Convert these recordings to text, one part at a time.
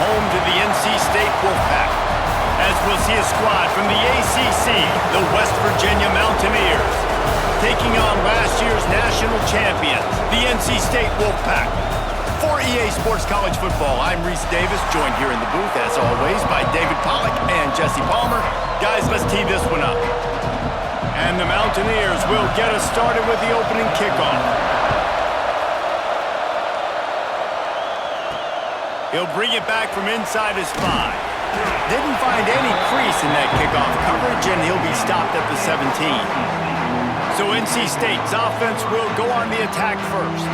home to the NC State Wolfpack. As we'll see a squad from the ACC, the West Virginia Mountaineers, taking on last year's national champions, the NC State Wolfpack. For EA Sports College Football, I'm Reese Davis, joined here in the booth, as always, by David Pollack and Jesse Palmer. Guys, let's tee this one up. And the Mountaineers will get us started with the opening kickoff. He'll bring it back from inside his 5. Didn't find any crease in that kickoff coverage, and he'll be stopped at the 17. So NC State's offense will go on the attack first.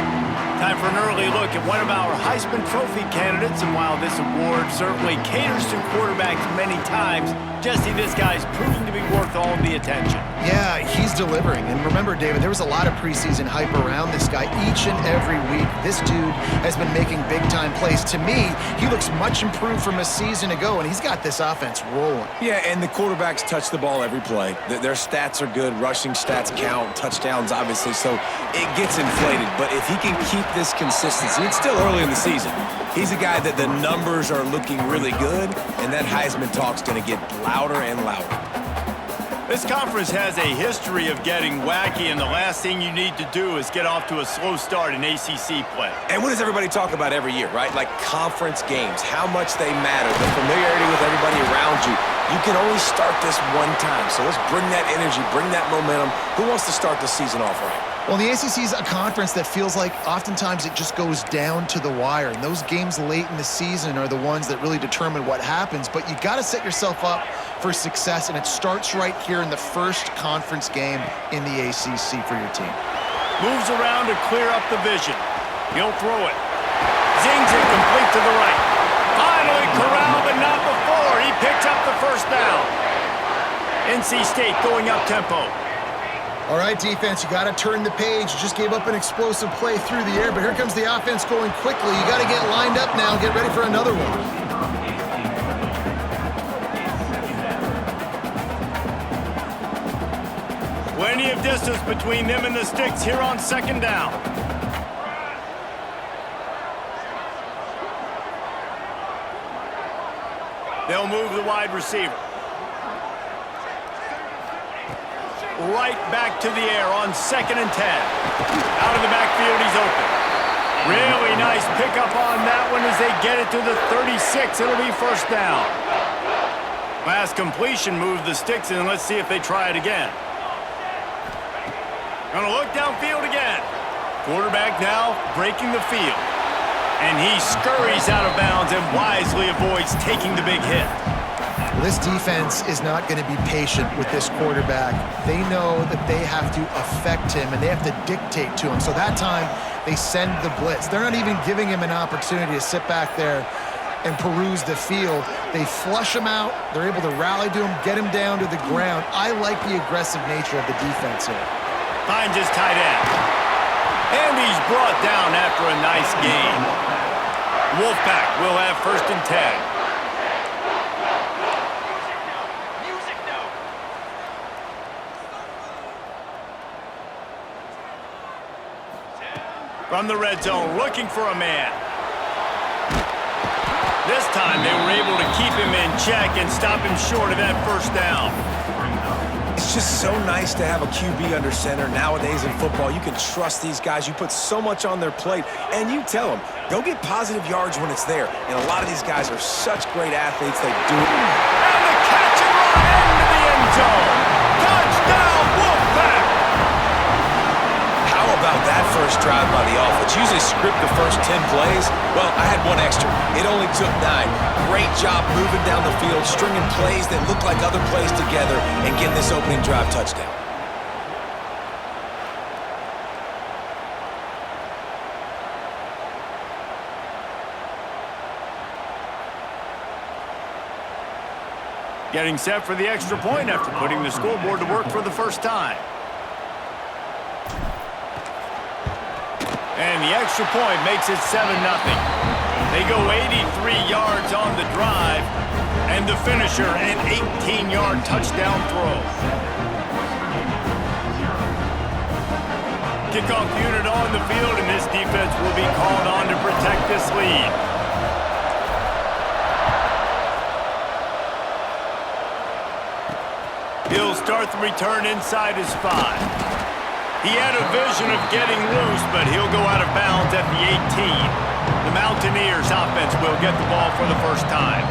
Time for an early look at one of our Heisman Trophy candidates, and while this award certainly caters to quarterbacks many times, Jesse, this guy's proving to be worth all the attention. Yeah, he's delivering. And remember, David, there was a lot of preseason hype around this guy each and every week. This dude has been making big-time plays. To me, he looks much improved from a season ago, and he's got this offense rolling. Yeah, and the quarterbacks touch the ball every play. Their stats are good. Rushing stats count. Touchdowns, obviously, so it gets inflated. But if he can keep this consistency, it's still early in the season. He's a guy that the numbers are looking really good, and that Heisman talk's going to get louder and louder. This conference has a history of getting wacky, and the last thing you need to do is get off to a slow start in ACC play. And what does everybody talk about every year, right? Like conference games, how much they matter, the familiarity with everybody around you. You can only start this one time, so let's bring that energy, bring that momentum. Who wants to start the season off right? Well, the ACC is a conference that feels like oftentimes it just goes down to the wire. And those games late in the season are the ones that really determine what happens. But you got to set yourself up for success, and it starts right here in the first conference game in the ACC for your team. Moves around to clear up the vision. He'll throw it. Zings it complete to the right. Finally corralled, but not before. He picks up the first down. NC State going up tempo. All right, defense, you got to turn the page. You just gave up an explosive play through the air, but here comes the offense going quickly. You got to get lined up now, get ready for another one. Plenty of distance between them and the sticks here on second down. They'll move the wide receiver. Right back to the air on 2nd and 10. Out of the backfield, he's open. Really nice pickup on that one as they get it to the 36. It'll be first down. Last completion moved the sticks, and let's see if they try it again. Gonna look downfield again. Quarterback now breaking the field. And he scurries out of bounds and wisely avoids taking the big hit. Well, this defense is not going to be patient with this quarterback. They know that they have to affect him, and they have to dictate to him. So that time, they send the blitz. They're not even giving him an opportunity to sit back there and peruse the field. They flush him out. They're able to rally to him, get him down to the ground. I like the aggressive nature of the defense here. Finds his tight end. And he's brought down after a nice gain. Wolfpack will have 1st and 10. From the red zone, looking for a man. This time they were able to keep him in check and stop him short of that first down. It's just so nice to have a QB under center nowadays in football. You can trust these guys. You put so much on their plate, and you tell them, go get positive yards when it's there. And a lot of these guys are such great athletes. They do it. And the catch and run into the end zone. Touchdown, Wolfpack! How about that first drive by the offense? Usually script the first 10 plays. Well, I had one extra. It only took 9. Great job moving down the field, stringing plays that look like other plays together, and getting this opening drive touchdown. Getting set for the extra point after putting the scoreboard to work for the first time. And the extra point makes it 7-0. They go 83 yards on the drive, and the finisher, an 18-yard touchdown throw. Kickoff unit on the field, and this defense will be called on to protect this lead. start the return inside his 5. He had a vision of getting loose, but he'll go out of bounds at the 18. The Mountaineers offense will get the ball for the first time.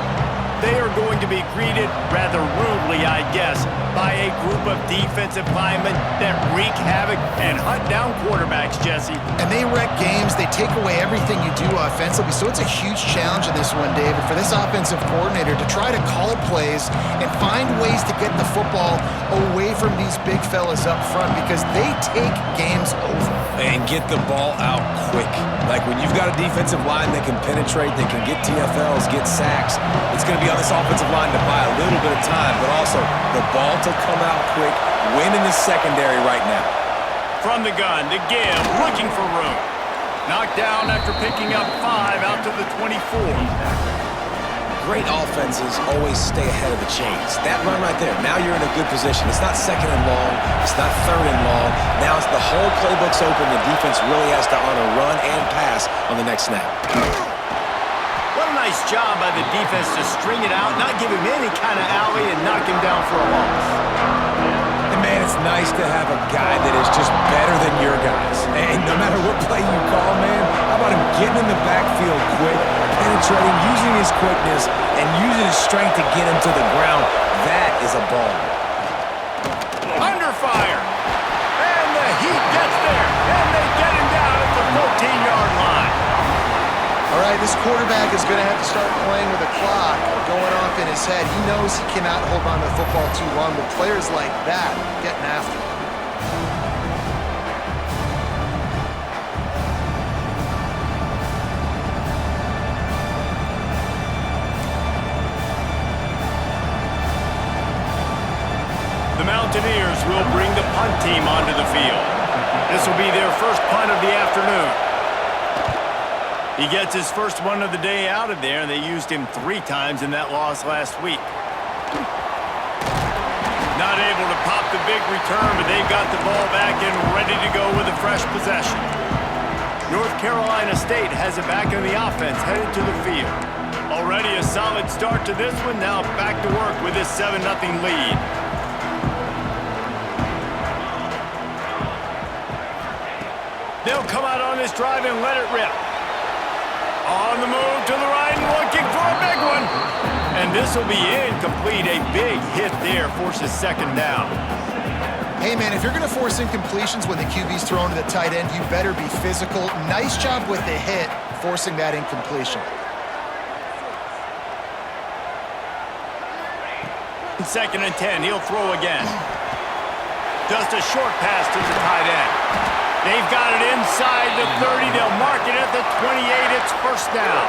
They are going to be greeted rather rudely, I guess, by a group of defensive linemen that wreak havoc and hunt down quarterbacks, Jesse. And they wreck games. They take away everything you do offensively. So it's a huge challenge in this one, David, for this offensive coordinator to try to call plays and find ways to get the football away from these big fellas up front because they take games over. And get the ball out quick. Like when you've got a defensive line that can penetrate, that can get TFLs, get sacks, it's going to be on this offensive line to buy a little bit of time, but also the ball to come out quick, win in the secondary right now. From the gun, to give, looking for room. Knocked down after picking up 5 out to the 24. Great offenses always stay ahead of the chains. That run right there, now you're in a good position. It's not second and long. It's not third and long. Now it's the whole playbook's open. The defense really has to honor run and pass on the next snap. What a nice job by the defense to string it out, not give him any kind of alley, and knock him down for a loss. And man, it's nice to have a guy that is just better than your guys. And no matter what play you call, man, how about him getting in the backfield quick, penetrating, using his quickness, and using his strength to get him to the ground. That is a ball. Under fire. And the Heat gets there. And they get him down at the 14-yard line. All right, this quarterback is going to have to start playing with a clock going off in his head. He knows he cannot hold on to the football too long, but players like that getting after him. The Mountaineers will bring the punt team onto the field. This will be their first punt of the afternoon. He gets his first one of the day out of there, and they used him 3 times in that loss last week. Not able to pop the big return, but they've got the ball back and ready to go with a fresh possession. North Carolina State has it back in the offense, headed to the field. Already a solid start to this one, now back to work with this 7-0 lead. They'll come out on this drive and let it rip. On the move to the right and looking for a big one. And this will be incomplete. A big hit there forces second down. Hey, man, if you're going to force incompletions when the QB's thrown to the tight end, you better be physical. Nice job with the hit, forcing that incompletion. Second and 10, he'll throw again. Just a short pass to the tight end. They've got it inside the 30. They'll mark it at the 28. It's first down.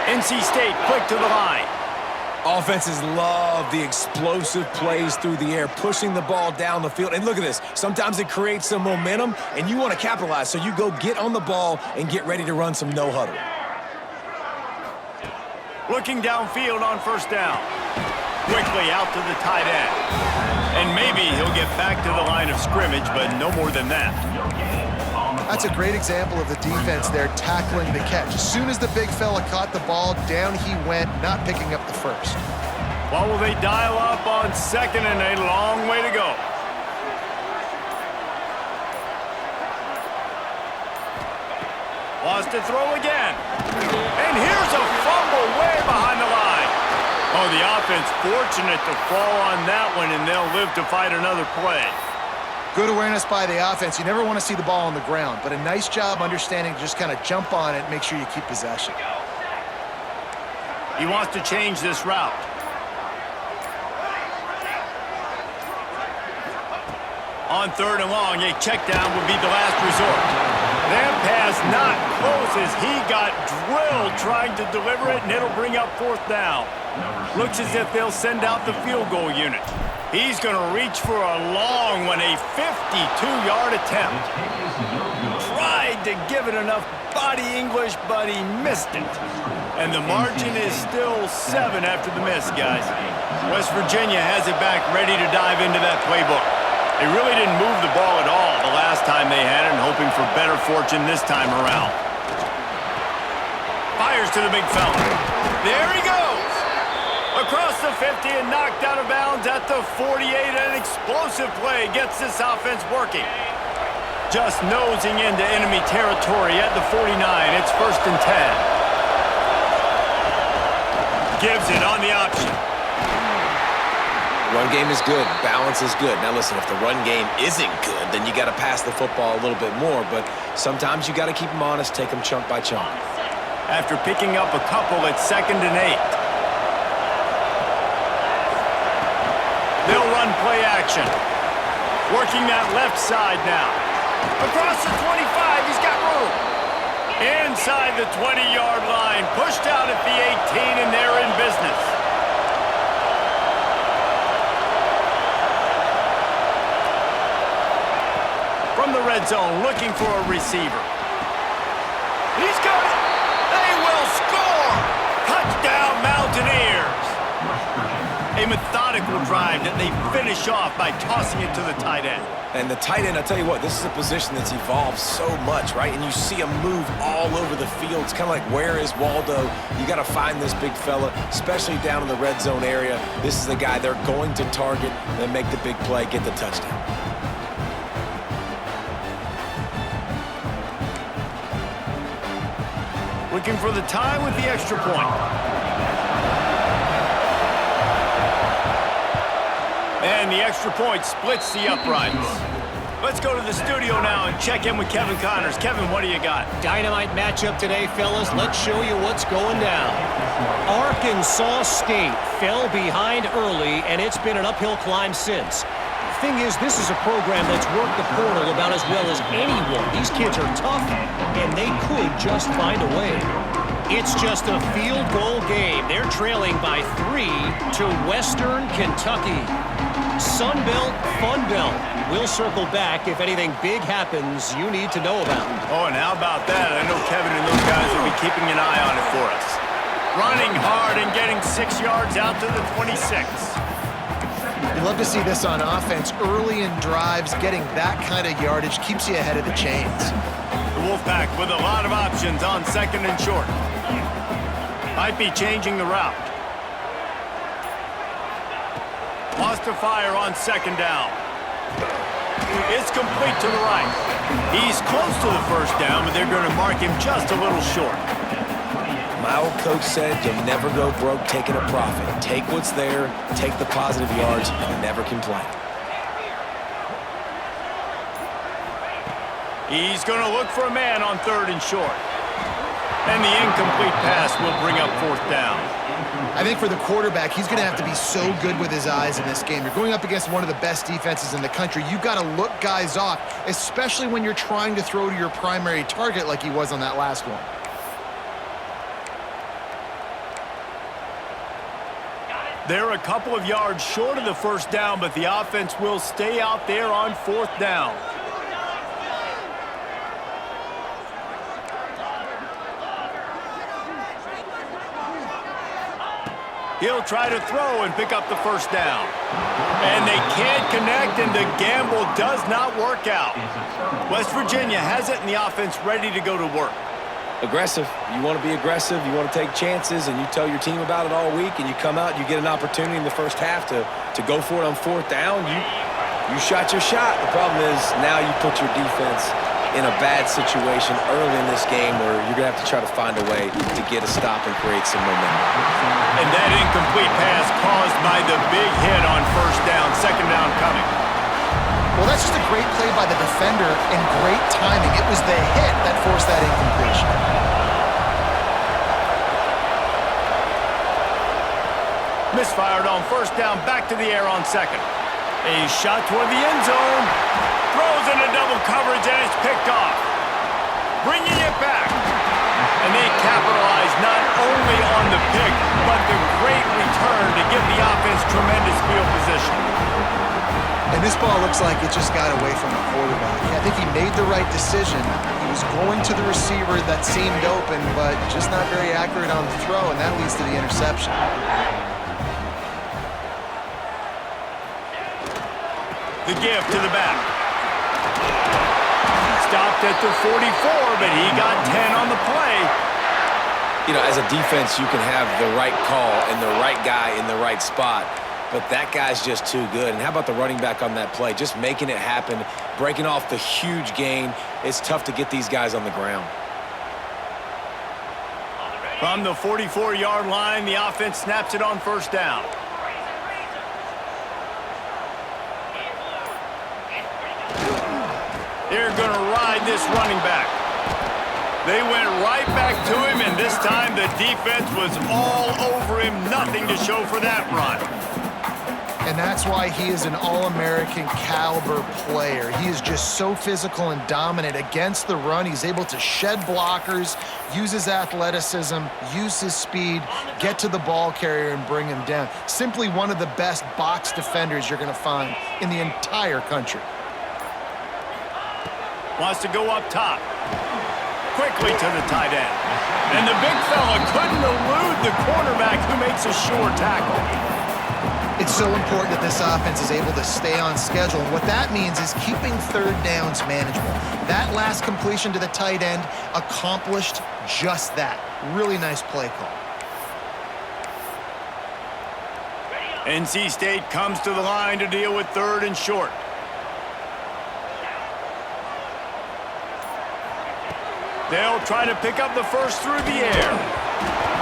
NC State quick to the line. Offenses love the explosive plays through the air, pushing the ball down the field. And look at this. Sometimes it creates some momentum, and you want to capitalize. So you go get on the ball and get ready to run some no-huddle. Looking downfield on first down. Quickly out to the tight end. And maybe he'll get back to the line of scrimmage, but no more than that. That's a great example of the defense there tackling the catch. As soon as the big fella caught the ball, down he went, not picking up the first. Well, will they dial up on second and a long way to go? Lost to throw again. And here's a fumble way behind the line. Oh, the offense fortunate to fall on that one, and they'll live to fight another play. Good awareness by the offense. You never want to see the ball on the ground, but a nice job understanding to just kind of jump on it and make sure you keep possession. He wants to change this route. On third and long, a check down would be the last resort. That pass not close as he got drilled trying to deliver it, and it'll bring up fourth down. Looks as if they'll send out the field goal unit. He's going to reach for a long one, a 52-yard attempt. Tried to give it enough body English, but he missed it. And the margin is still 7 after the miss, guys. West Virginia has it back, ready to dive into that playbook. They really didn't move the ball at all the last time they had it, and hoping for better fortune this time around. Fires to the big fella. There he goes. Across the 50 and knocked out of bounds at the 48. An explosive play gets this offense working. Just nosing into enemy territory at the 49. It's 1st and 10. Gives it on the option. Run game is good. Balance is good. Now listen, if the run game isn't good, then you got to pass the football a little bit more. But sometimes you got to keep them honest, take them chunk by chunk. After picking up a couple, it's 2nd and 8. They'll run play action. Working that left side now. Across the 25, he's got room. Inside the 20-yard line, pushed out at the 18, and they're in business. From the red zone, looking for a receiver. He's got it. They will score. Touchdown, Mountaineers. A methodical drive that they finish off by tossing it to the tight end. And the tight end, I'll tell you what, this is a position that's evolved so much, right? And you see him move all over the field. It's kind of like, where is Waldo? You got to find this big fella, especially down in the red zone area. This is the guy they're going to target and make the big play, get the touchdown. Looking for the tie with the extra point. And the extra point splits the uprights. Let's go to the studio now and check in with Kevin Connors. Kevin, what do you got? Dynamite matchup today, fellas. Let's show you what's going down. Arkansas State fell behind early, and it's been an uphill climb since. The thing is, this is a program that's worked the portal about as well as anyone. These kids are tough, and they could just find a way. It's just a field goal game. They're trailing by 3 to Western Kentucky. Sun Belt, Fun Belt. We'll circle back if anything big happens you need to know about. Oh, and how about that? I know Kevin and those guys will be keeping an eye on it for us. Running hard and getting 6 yards out to the 26. You love to see this on offense. Early in drives, getting that kind of yardage keeps you ahead of the chains. The Wolfpack with a lot of options on 2nd and short. Might be changing the route. Lost to fire on 2nd down. It's complete to the right. He's close to the 1st down, but they're going to mark him just a little short. My old coach said you'll never go broke taking a profit. Take what's there, take the positive yards, and never complain. He's going to look for a man on 3rd and short. And the incomplete pass will bring up 4th down. I think for the quarterback, he's going to have to be so good with his eyes in this game. You're going up against one of the best defenses in the country. You've got to look guys off, especially when you're trying to throw to your primary target like he was on that last one. They're a couple of yards short of the 1st down, but the offense will stay out there on 4th down. He'll try to throw and pick up the 1st down. And they can't connect, and the gamble does not work out. West Virginia has it, and the offense ready to go to work. Aggressive. You want to be aggressive. You want to take chances, and you tell your team about it all week, and you come out, you get an opportunity in the 1st half to go for it on 4th down. You shot your shot. The problem is now you put your defense in a bad situation early in this game where you're going to have to try to find a way to get a stop and create some momentum. And that incomplete pass caused by the big hit on 1st down, 2nd down coming. Well, that's just a great play by the defender and great timing. It was the hit that forced that incompletion. Misfired on 1st down, back to the air on 2nd. A shot toward the end zone. Throws into double coverage, and it's picked off. Bringing it back. And they capitalize not only on the pick, but the great return to give the offense tremendous field position. And this ball looks like it just got away from the quarterback. I think he made the right decision. He was going to the receiver that seemed open, but just not very accurate on the throw, and that leads to the interception. The give to the back. Stopped at the 44, but he got 10 on the play. You know, as a defense, you can have the right call and the right guy in the right spot, but that guy's just too good. And how about the running back on that play? Just making it happen, breaking off the huge gain. It's tough to get these guys on the ground. From the 44-yard line, the offense snaps it on first down. They're going to ride this running back. They went right back to him, and this time the defense was all over him. Nothing to show for that run. And that's why he is an All-American caliber player. He is just so physical and dominant against the run. He's able to shed blockers, use his athleticism, use his speed, get to the ball carrier and bring him down. Simply one of the best box defenders you're going to find in the entire country. Wants to go up top. Quickly to the tight end. And the big fella couldn't elude the cornerback who makes a sure tackle. It's so important that this offense is able to stay on schedule. And what that means is keeping third downs manageable. That last completion to the tight end accomplished just that. Really nice play call. NC State comes to the line to deal with third and short. They'll try to pick up the first through the air.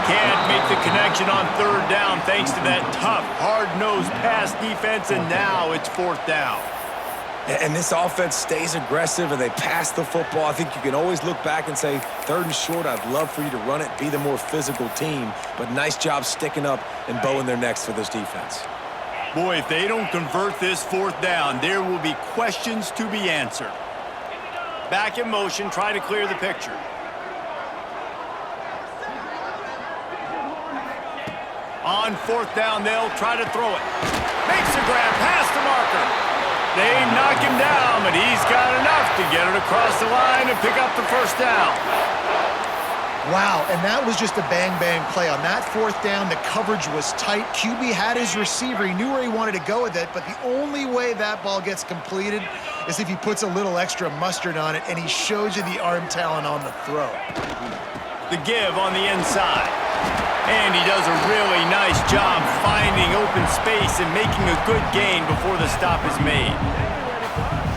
Can't make the connection on third down thanks to that tough, hard-nosed pass defense, and now it's fourth down. And this offense stays aggressive, and they pass the football. I think you can always look back and say, third and short, I'd love for you to run it, be the more physical team. But nice job sticking up and bowing their necks for this defense. Boy, if they don't convert this fourth down, there will be questions to be answered. Back in motion, try to clear the picture. On fourth down, they'll try to throw it. Makes a grab past the marker. They knock him down, but he's got enough to get it across the line and pick up the first down. Wow, and that was just a bang-bang play. On that fourth down, the coverage was tight. QB had his receiver. He knew where he wanted to go with it, but the only way that ball gets completed is if he puts a little extra mustard on it, and he shows you the arm talent on the throw. The give on the inside. And he does a really nice job finding open space and making a good gain before the stop is made.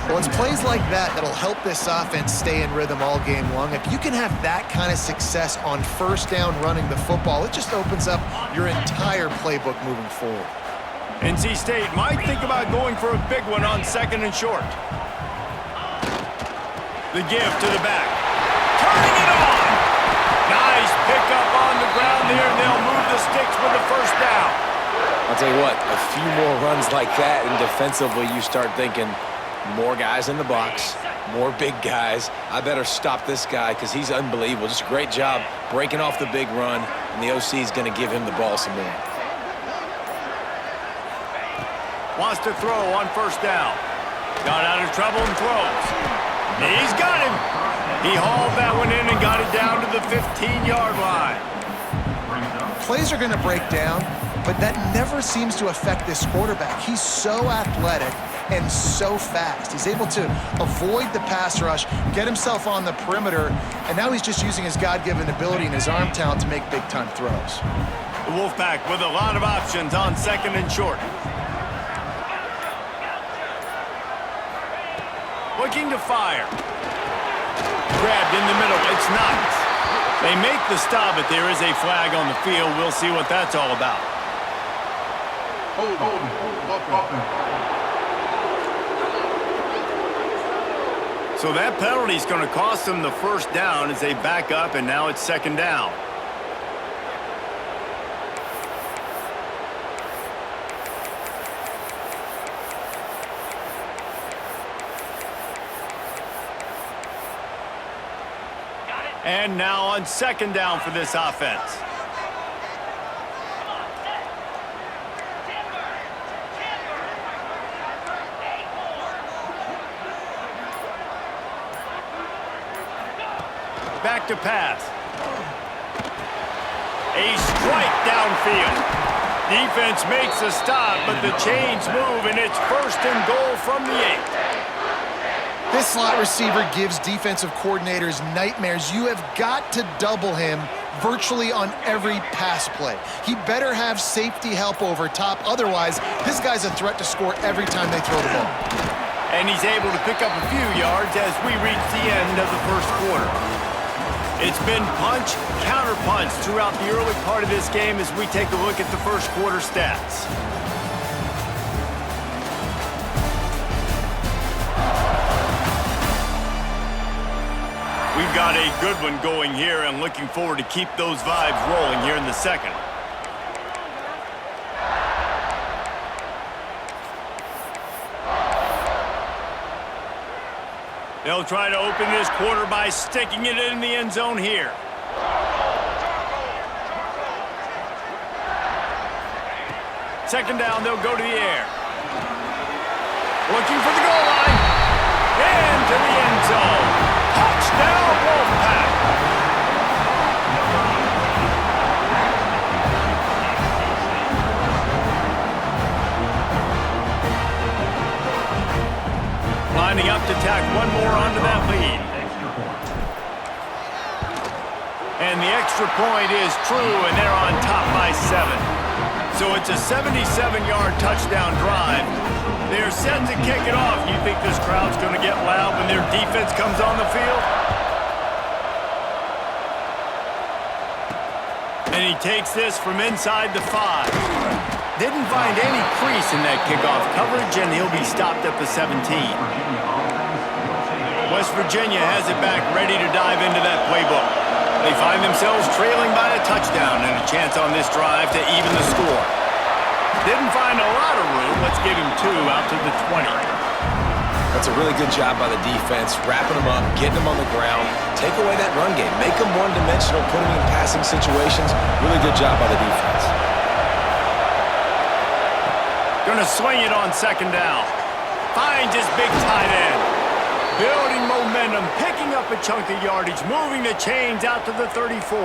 Well, it's plays like that that'll help this offense stay in rhythm all game long. If you can have that kind of success on first down running the football, it just opens up your entire playbook moving forward. NC State might think about going for a big one on second and short. The give to the back. Turning it on! Nice pickup on the ground there, and they'll move the sticks with the first down. I'll tell you what, a few more runs like that, and defensively you start thinking, more guys in the box, more big guys. I better stop this guy because he's unbelievable. Just a great job breaking off the big run, and the OC is going to give him the ball some more. Wants to throw on first down. Got out of trouble and throws. He's got him. He hauled that one in and got it down to the 15-yard line. Plays are going to break down, but that never seems to affect this quarterback. He's so athletic and so fast. He's able to avoid the pass rush, get himself on the perimeter, and now he's just using his God-given ability and his arm talent to make big-time throws. The Wolfpack with a lot of options on second and short. Looking to fire. Grabbed in the middle. It's nice. They make the stop, but there is a flag on the field. We'll see what that's all about. So that penalty is going to cost them the first down as they back up, and now it's second down. And now on second down for this offense. Back to pass. A strike downfield. Defense makes a stop, but the chains move, and it's first and goal from the 8. This slot receiver gives defensive coordinators nightmares. You have got to double him virtually on every pass play. He better have safety help over top. Otherwise, this guy's a threat to score every time they throw the ball. And he's able to pick up a few yards as we reach the end of the first quarter. It's been punch, counter punch throughout the early part of this game as we take a look at the first quarter stats. We've got a good one going here and looking forward to keep those vibes rolling here in the second. They'll try to open this quarter by sticking it in the end zone here. Second down, they'll go to the air. Looking for the goal line. Into the end zone. Touchdown, Wolfpack. Lining up to tack one more onto that lead. And the extra point is true, and they're on top by 7. So it's a 77-yard touchdown drive. They're set to kick it off. You think this crowd's going to get loud when their defense comes on the field? And he takes this from inside the 5. Didn't find any crease in that kickoff coverage, and he'll be stopped at the 17. West Virginia has it back, ready to dive into that playbook. They find themselves trailing by a touchdown and a chance on this drive to even the score. Didn't find a lot of room. Let's give him 2 out to the 20. That's a really good job by the defense, wrapping them up, getting them on the ground, take away that run game, make them one-dimensional, put them in passing situations. Really good job by the defense. Gonna swing it on second down. Finds his big tight end. Building momentum, picking up a chunk of yardage, moving the chains out to the 34.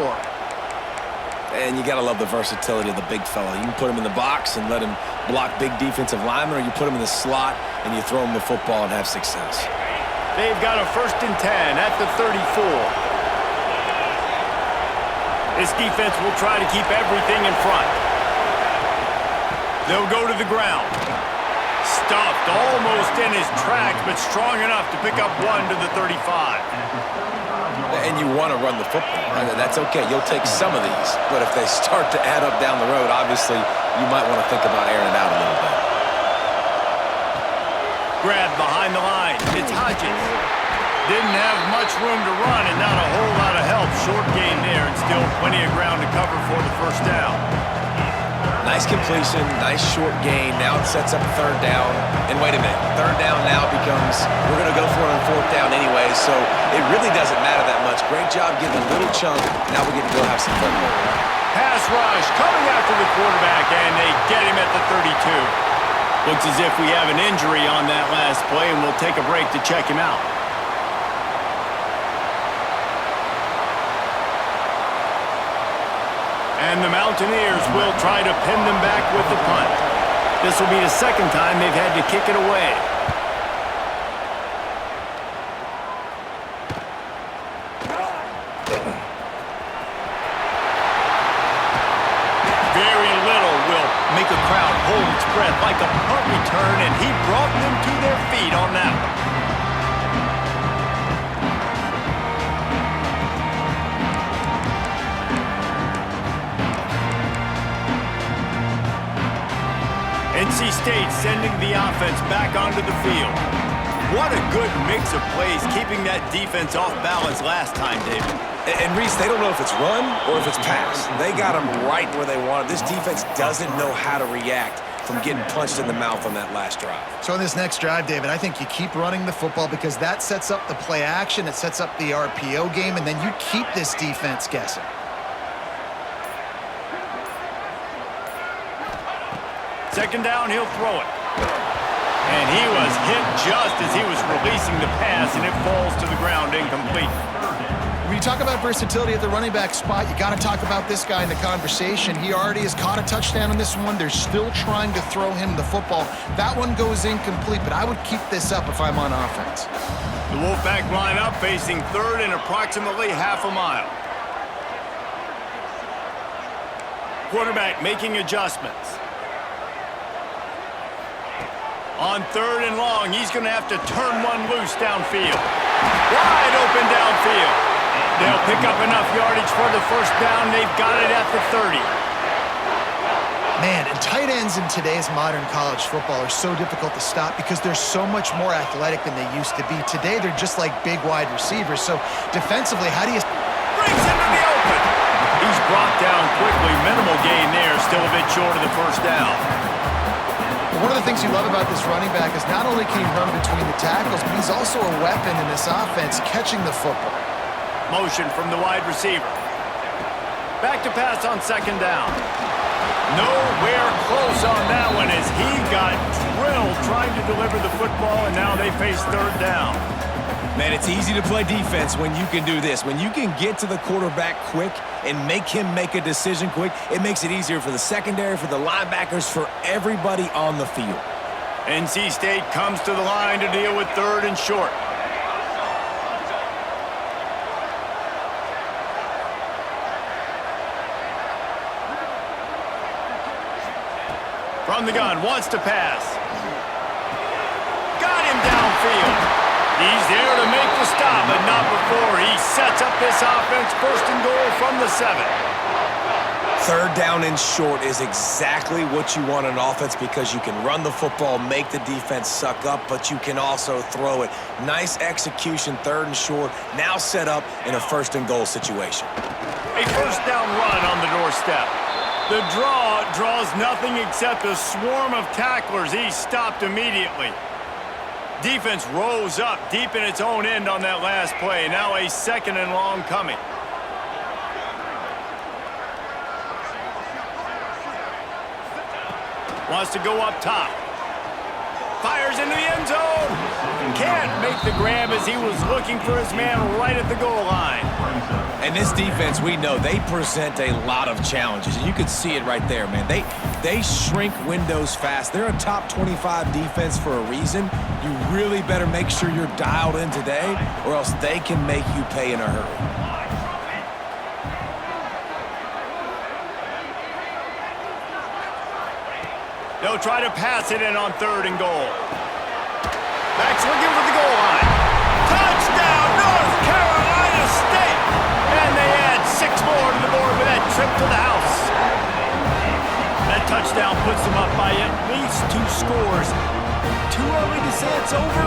And you got to love the versatility of the big fella. You can put him in the box and let him block big defensive linemen, or you put him in the slot and you throw him the football and have success. They've got a 1st and 10 at the 34. This defense will try to keep everything in front. They'll go to the ground. Stuffed almost in his tracks, but strong enough to pick up 1 to the 35. And you want to run the football, right? That's okay. You'll take some of these. But if they start to add up down the road, obviously, you might want to think about airing it out a little bit. Grabbed behind the line. It's Hodges. Didn't have much room to run and not a whole lot of help. Short gain there and still plenty of ground to cover for the first down. Nice completion, nice short gain. Now it sets up a 3rd down. And wait a minute, 3rd down now becomes, we're going to go for it on 4th down anyway, so it really doesn't matter that much. Great job getting a little chunk. Now we get to go have some fun. Pass rush coming after the quarterback, and they get him at the 32. Looks as if we have an injury on that last play, and we'll take a break to check him out. And the Mountaineers will try to pin them back with the punt. This will be the 2nd time they've had to kick it away. Very little will make a crowd hold its breath like a punt return, and he brought them to their feet on that one. NC State sending the offense back onto the field. What a good mix of plays, keeping that defense off balance last time, David. And Reese, they don't know if it's run or if it's pass. They got them right where they want it. This defense doesn't know how to react from getting punched in the mouth on that last drive. So in this next drive, David, I think you keep running the football because that sets up the play action, it sets up the RPO game, and then you keep this defense guessing. Second down, he'll throw it. And he was hit just as he was releasing the pass, and it falls to the ground incomplete. When you talk about versatility at the running back spot, you got to talk about this guy in the conversation. He already has caught a touchdown on this one. They're still trying to throw him the football. That one goes incomplete, but I would keep this up if I'm on offense. The Wolfpack line up facing third and approximately half a mile. Quarterback making adjustments. On third and long, he's going to have to turn one loose downfield. Wide open downfield. They'll pick up enough yardage for the first down. They've got it at the 30. Man, and tight ends in today's modern college football are so difficult to stop because they're so much more athletic than they used to be. Today, they're just like big wide receivers. So defensively, how do you... Brings him to the open. He's brought down quickly. Minimal gain there. Still a bit short of the first down. One of the things you love about this running back is not only can he run between the tackles, but he's also a weapon in this offense catching the football. Motion from the wide receiver. Back to pass on second down. Nowhere close on that one as he got drilled trying to deliver the football, and now they face third down. Man, it's easy to play defense when you can do this. When you can get to the quarterback quick and make him make a decision quick, it makes it easier for the secondary, for the linebackers, for everybody on the field. NC State comes to the line to deal with third and short. From the gun, wants to pass. Got him downfield. He's there to make the stop, but not before. He sets up this offense, first and goal from the 7. Third down and short is exactly what you want on offense because you can run the football, make the defense suck up, but you can also throw it. Nice execution, third and short, now set up in a first and goal situation. A first down run on the doorstep. The draw draws nothing except a swarm of tacklers. He's stopped immediately. Defense rose up deep in its own end on that last play. Now a second and long coming. Wants to go up top. Fires into the end zone. Can't make the grab as he was looking for his man right at the goal line. And this defense, we know, they present a lot of challenges. And you can see it right there, man. They shrink windows fast. They're a top 25 defense for a reason. You really better make sure you're dialed in today, or else they can make you pay in a hurry. They'll try to pass it in on third and goal. Back's looking for the goal line. Touchdown, North Carolina State! And they add 6 more to the board with that trip to the house. That touchdown puts them up by at least 2 scores. Too early to say it's over?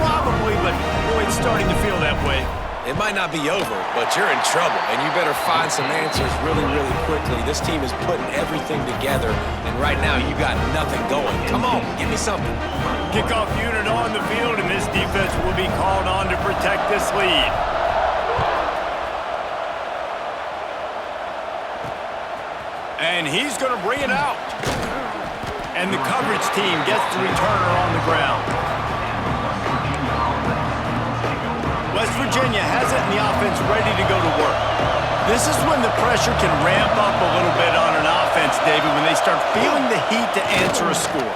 Probably, but boy, it's starting to feel that way. It might not be over, but you're in trouble, and you better find some answers really, really quickly. This team is putting everything together, and right now you got nothing going. Come on, give me something. Kickoff unit on the field, and this defense will be called on to protect this lead. And he's going to bring it out. And the coverage team gets the returner on the ground. West Virginia has it in the offense ready to go to work. This is when the pressure can ramp up a little bit on an offense, David, when they start feeling the heat to answer a score.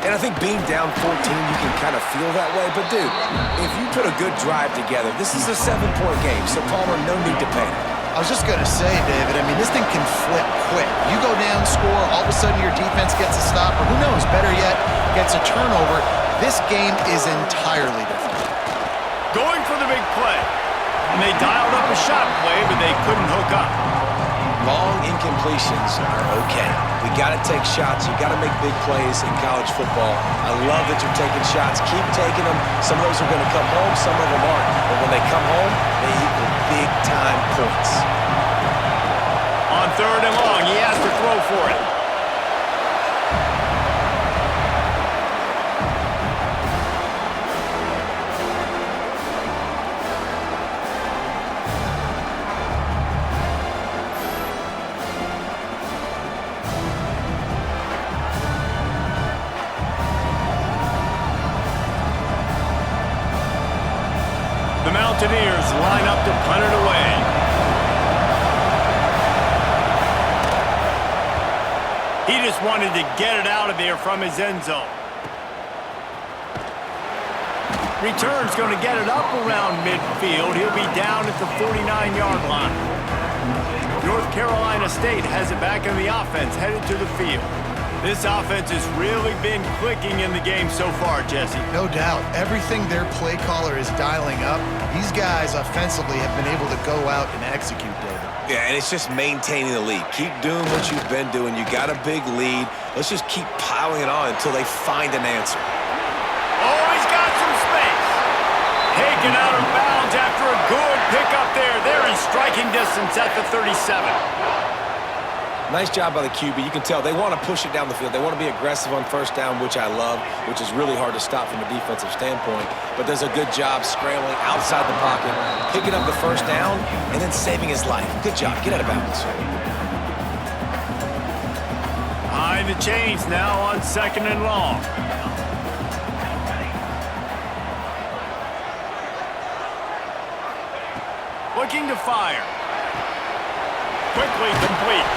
And I think being down 14, you can kind of feel that way. But, dude, if you put a good drive together, this is a 7-point game, so Palmer, no need to panic. I was just going to say, David, I mean, this thing can flip quick. You go down, score, all of a sudden your defense gets a stop, or who knows, better yet, gets a turnover. This game is entirely different. Going for the big play. And they dialed up a shot play, but they couldn't hook up. Long incompletions are okay. We got to take shots. You got to make big plays in college football. I love that you're taking shots. Keep taking them. Some of those are going to come home. Some of them aren't. But when they come home, they equal big-time points. On third and long, he has to throw for it. The Mountaineers line up to punt it away. He just wanted to get it out of there from his end zone. Return's going to get it up around midfield. He'll be down at the 49-yard line. North Carolina State has it back in the offense, headed to the field. This offense has really been clicking in the game so far, Jesse. No doubt. Everything their play caller is dialing up, these guys offensively have been able to go out and execute, David. Yeah, and it's just maintaining the lead. Keep doing what you've been doing. You got a big lead. Let's just keep piling it on until they find an answer. Oh, he's got some space. Taken out of bounds after a good pickup there. They're in striking distance at the 37. Nice job by the QB. You can tell they want to push it down the field. They want to be aggressive on first down, which I love, which is really hard to stop from a defensive standpoint. But does a good job scrambling outside the pocket, picking up the first down, and then saving his life. Good job. Get out of bounds. Behind the chains now on 2nd and long. Looking to fire. Quickly complete.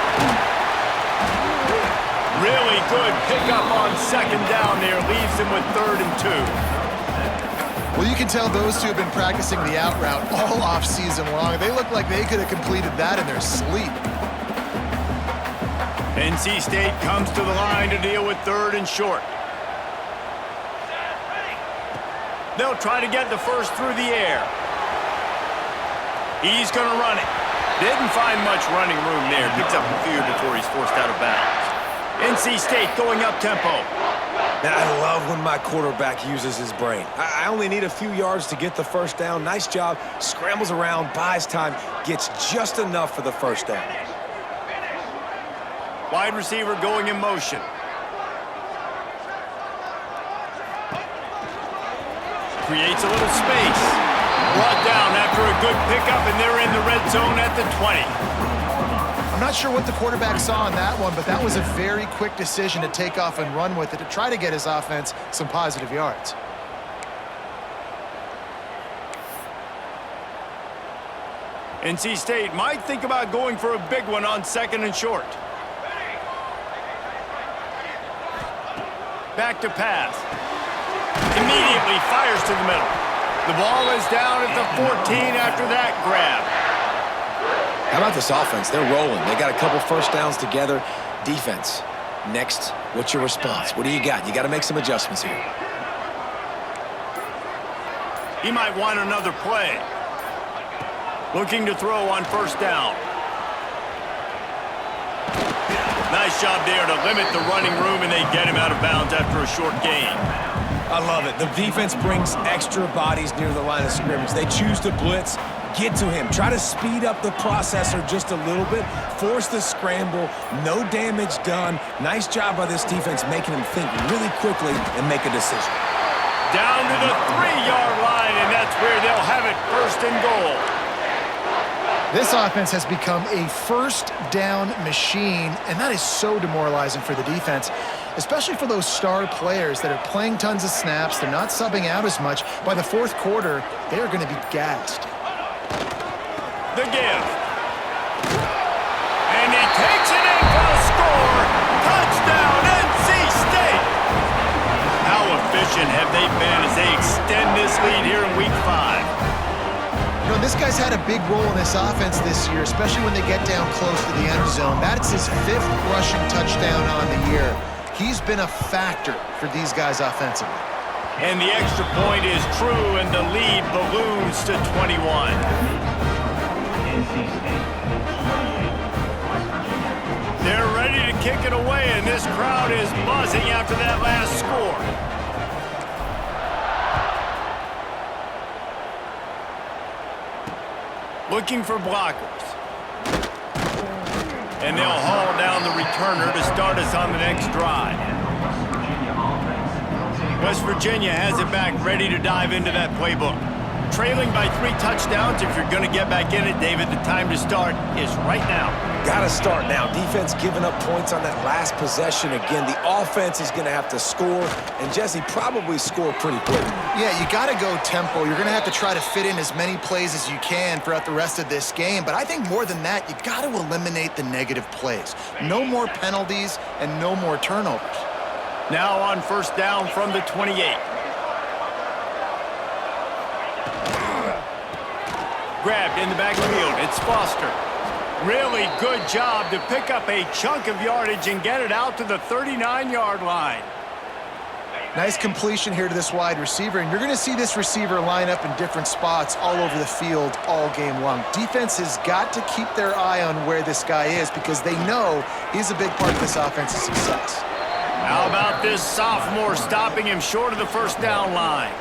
Really good pickup on 2nd down there. Leaves him with 3rd and 2. Well, you can tell those two have been practicing the out route all off-season long. They look like they could have completed that in their sleep. NC State comes to the line to deal with 3rd and short. They'll try to get the first through the air. He's going to run it. Didn't find much running room there. Picks up a few before he's forced out of bounds. NC State going up tempo. Now, I love when my quarterback uses his brain. I only need a few yards to get the first down. Nice job. Scrambles around, buys time, gets just enough for the first down. Wide receiver going in motion. Creates a little space. Brought down after a good pickup, and they're in the red zone at the 20. I'm not sure what the quarterback saw in that one, but that was a very quick decision to take off and run with it to try to get his offense some positive yards. NC State might think about going for a big one on 2nd and short. Back to pass. Immediately fires to the middle. The ball is down at the 14 after that grab. How about this offense? They're rolling. They got a couple first downs together. Defense. Next, what's your response? What do you got? You got to make some adjustments here. He might want another play. Looking to throw on first down. Nice job there to limit the running room, and they get him out of bounds after a short gain. I love it. The defense brings extra bodies near the line of scrimmage. They choose to blitz, get to him, try to speed up the processor just a little bit, force the scramble, no damage done. Nice job by this defense making him think really quickly and make a decision. Down to the 3-yard line, and that's where they'll have it, 1st and goal. This offense has become a first down machine, and that is so demoralizing for the defense, especially for those star players that are playing tons of snaps. They're not subbing out as much. By the 4th quarter, they are going to be gassed. The give. And he takes it in for a score. Touchdown, NC State. How efficient have they been as they extend this lead here in Week 5? You know, this guy's had a big role in this offense this year, especially when they get down close to the end zone. That's his 5th rushing touchdown on the year. He's been a factor for these guys offensively. And the extra point is true, and the lead balloons to 21. They're ready to kick it away, and this crowd is buzzing after that last score. Looking for blockers. And they'll haul down the returner to start us on the next drive. West Virginia has it back, ready to dive into that playbook. Trailing by 3 touchdowns. If you're going to get back in it, David, the time to start is right now. Got to start now. Defense giving up points on that last possession again. The offense is going to have to score, and Jesse probably score pretty quick. Yeah, you got to go tempo. You're going to have to try to fit in as many plays as you can throughout the rest of this game. But I think more than that, you got to eliminate the negative plays. No more penalties and no more turnovers. Now on first down from the 28. Grabbed in the backfield. It's Foster. Really good job to pick up a chunk of yardage and get it out to the 39-yard line. Nice completion here to this wide receiver, and you're going to see this receiver line up in different spots all over the field all game long. Defense has got to keep their eye on where this guy is because they know he's a big part of this offense's success. How about this sophomore stopping him short of the first down line?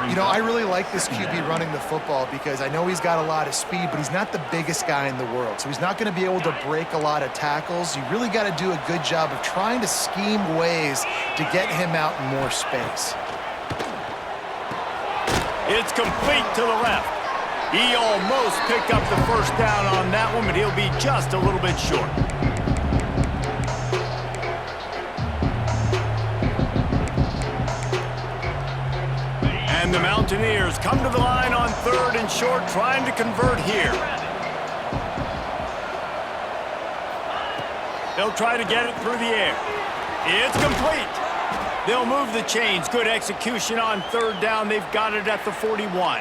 You know, I really like this QB running the football because I know he's got a lot of speed, but he's not the biggest guy in the world. So he's not going to be able to break a lot of tackles. You really got to do a good job of trying to scheme ways to get him out in more space. It's complete to the left. He almost picked up the first down on that one, but he'll be just a little bit short. And the Mountaineers come to the line on 3rd and short, trying to convert here. They'll try to get it through the air. It's complete. They'll move the chains. Good execution on 3rd down. They've got it at the 41.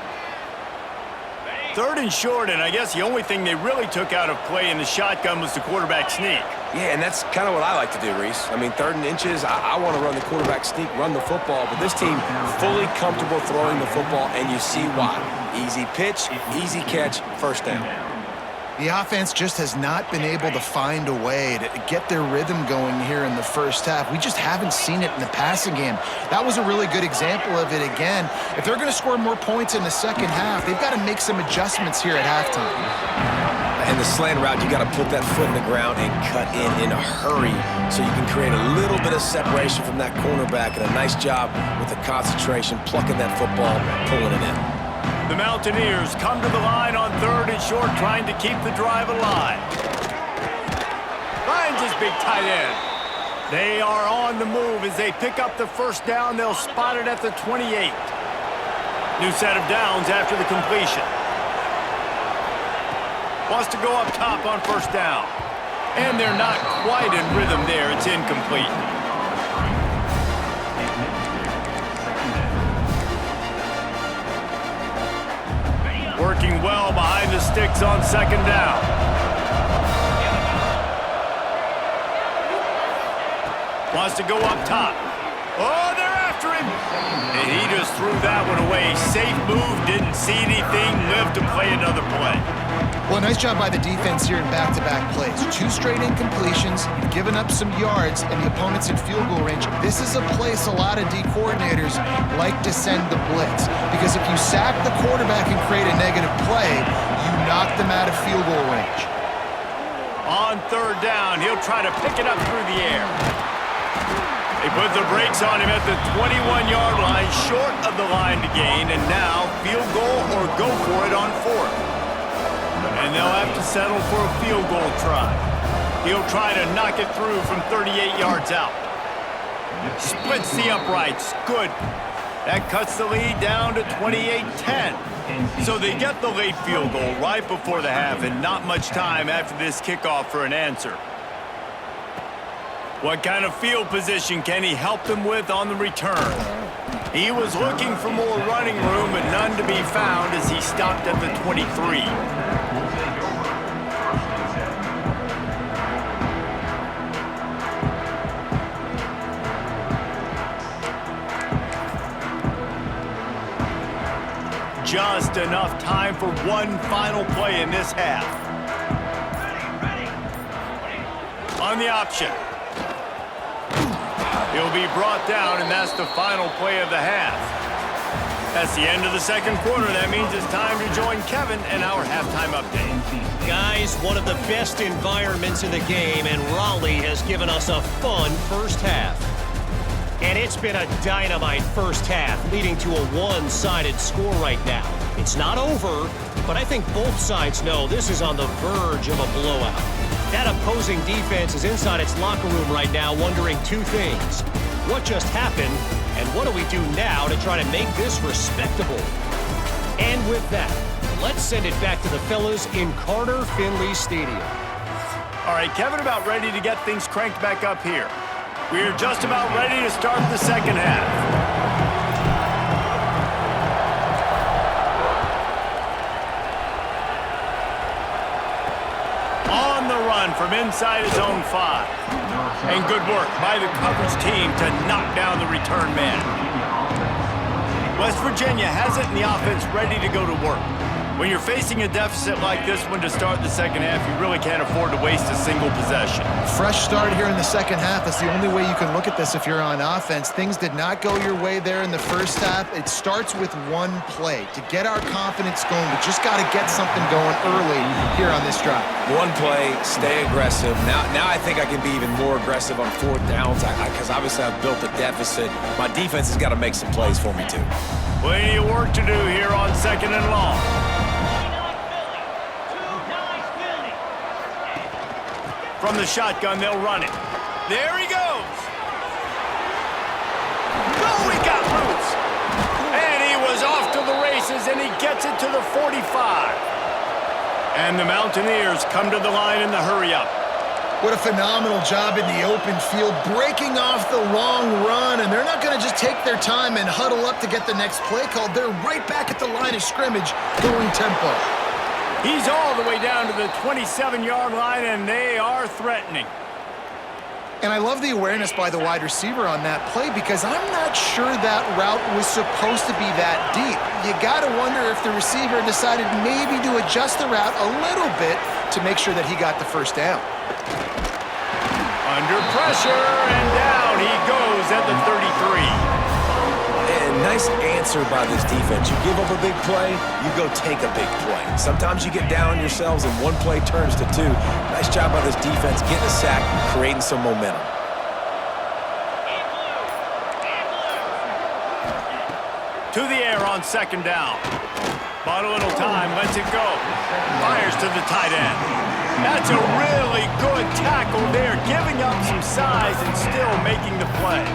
3rd and short, and I guess the only thing they really took out of play in the shotgun was the quarterback sneak. Yeah, and that's kind of what I like to do, Reese. I mean, 3rd and inches, I want to run the quarterback sneak, run the football, but this team fully comfortable throwing the football, and you see why. Easy pitch, easy catch, first down. The offense just has not been able to find a way to get their rhythm going here in the first half. We just haven't seen it in the passing game. That was a really good example of it again. If they're going to score more points in the second half, they've got to make some adjustments here at halftime. And the slant route, you got to put that foot in the ground and cut in a hurry so you can create a little bit of separation from that cornerback, and a nice job with the concentration, plucking that football, pulling it in. The Mountaineers come to the line on 3rd and short, trying to keep the drive alive. Finds his big tight end. They are on the move as they pick up the first down. They'll spot it at the 28. New set of downs after the completion. Wants to go up top on first down. And they're not quite in rhythm there. It's incomplete. Working well behind the sticks on 2nd down. Wants to go up top. Oh, they're after him. And he just threw that one away. Safe move, didn't see anything, lived to play another play. Well, nice job by the defense here in back-to-back plays. 2 straight incompletions, you've given up some yards, and the opponent's in field goal range. This is a place a lot of D coordinators like to send the blitz, because if you sack the quarterback and create a negative play, you knock them out of field goal range. On 3rd down, he'll try to pick it up through the air. They put the brakes on him at the 21-yard line, short of the line to gain, and now field goal or go for it on 4th. And they'll have to settle for a field goal try. He'll try to knock it through from 38 yards out. Splits the uprights. Good. That cuts the lead down to 28-10. So they get the late field goal right before the half, and not much time after this kickoff for an answer. What kind of field position can he help them with on the return? He was looking for more running room, but none to be found as he stopped at the 23. Just enough time for one final play in this half. On the option. He'll be brought down, and that's the final play of the half. That's the end of the second quarter. That means it's time to join Kevin and our halftime update. Guys, one of the best environments in the game, and Raleigh has given us a fun first half. And it's been a dynamite first half, leading to a one-sided score right now. It's not over, but I think both sides know this is on the verge of a blowout. That opposing defense is inside its locker room right now wondering 2 things. What just happened, and what do we do now to try to make this respectable? And with that, let's send it back to the fellas in Carter Finley Stadium. All right, Kevin, about ready to get things cranked back up here. We're just about ready to start the second half. from inside his own 5. And good work by the coverage team to knock down the return man. West Virginia has it in the offense ready to go to work. When you're facing a deficit like this one to start the second half, you really can't afford to waste a single possession. Fresh start here in the second half. That's the only way you can look at this if you're on offense. Things did not go your way there in the first half. It starts with one play. To get our confidence going, we just got to get something going early here on this drive. One play, stay aggressive. Now I think I can be even more aggressive on 4th downs because obviously I've built a deficit. My defense has got to make some plays for me too. Plenty of work to do here on 2nd and long. From the shotgun, they'll run it. There he goes. Oh, he got loose. And he was off to the races, and he gets it to the 45. And the Mountaineers come to the line in the hurry-up. What a phenomenal job in the open field, breaking off the long run, and they're not going to just take their time and huddle up to get the next play called. They're right back at the line of scrimmage, going tempo. He's all the way down to the 27-yard line, and they are threatening. And I love the awareness by the wide receiver on that play because I'm not sure that route was supposed to be that deep. You got to wonder if the receiver decided maybe to adjust the route a little bit to make sure that he got the first down. Under pressure, and down he goes at the 33. And nice answer by this defense. You give up a big play, you go take a big play. Sometimes you get down on yourselves and one play turns to 2. Nice job by this defense getting a sack, creating some momentum. To the air on 2nd down. Bought a little time, lets it go. Fires to the tight end. That's a really good tackle there, giving up some size and still making the play.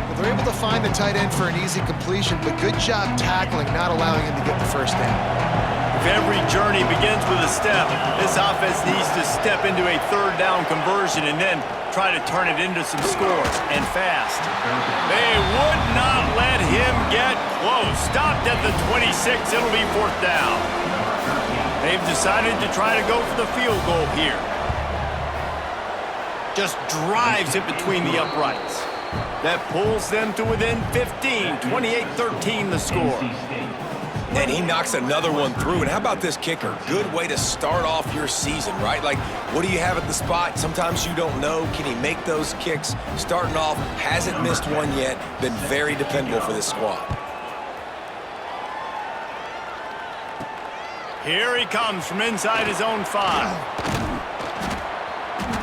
Well, they're able to find the tight end for an easy completion, but good job tackling, not allowing him to get the first down. If every journey begins with a step, this offense needs to step into a 3rd down conversion and then try to turn it into some scores, and fast. They would not let him get close. Stopped at the 26. It'll be 4th down. They've decided to try to go for the field goal here. Just drives it between the uprights. That pulls them to within 15, 28-13 the score. And he knocks another one through. And how about this kicker? Good way to start off your season, right? Like, what do you have at the spot? Sometimes you don't know. Can he make those kicks? Starting off, hasn't missed one yet. Been very dependable for this squad. Here he comes from inside his own 5.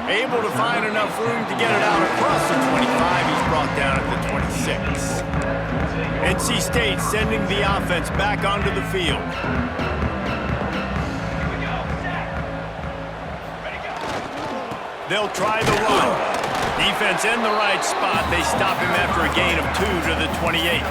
Able to find enough room to get it out across the 25. He's brought down at the 26. NC State sending the offense back onto the field. They'll try the run. Defense in the right spot. They stop him after a gain of 2 to the 28.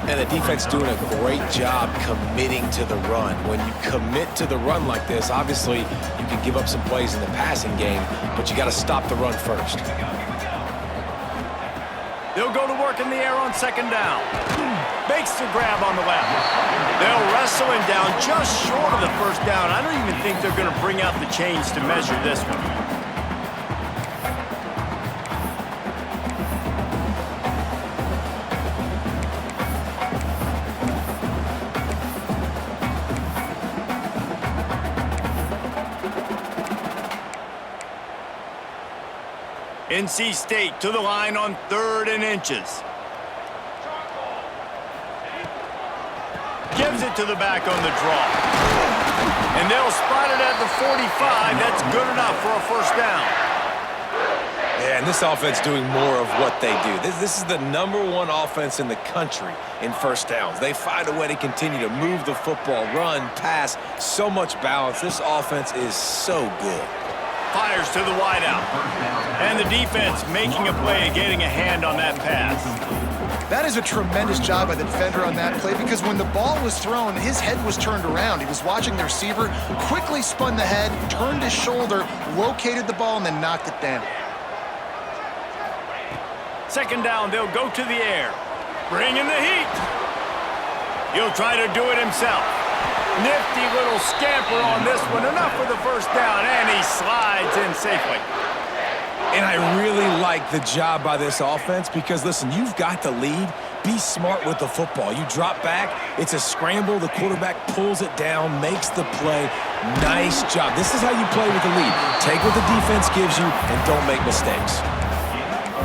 And the defense doing a great job committing to the run. When you commit to the run like this, obviously you can give up some plays in the passing game, but you got to stop the run first. They'll go to work in the air on 2nd down. Makes the grab on the left. They'll wrestle him down just short of the 1st down. I don't even think they're going to bring out the chains to measure this one. NC State to the line on 3rd and inches. Gives it to the back on the draw. And they'll spot it at the 45. That's good enough for a 1st down. Yeah, and this offense doing more of what they do. This is the #1 offense in the country in 1st downs. They find a way to continue to move the football, run, pass, so much balance. This offense is so good. Fires to the wideout. And the defense making a play and getting a hand on that pass. That is a tremendous job by the defender on that play because when the ball was thrown, his head was turned around. He was watching the receiver, quickly spun the head, turned his shoulder, located the ball, and then knocked it down. 2nd down, they'll go to the air. Bring in the heat. He'll try to do it himself. Nifty little scamper on this one. Enough for the first down, and he slides in safely. And I really like the job by this offense because, listen, you've got the lead. Be smart with the football. You drop back, it's a scramble. The quarterback pulls it down, makes the play. Nice job. This is how you play with the lead. Take what the defense gives you and don't make mistakes.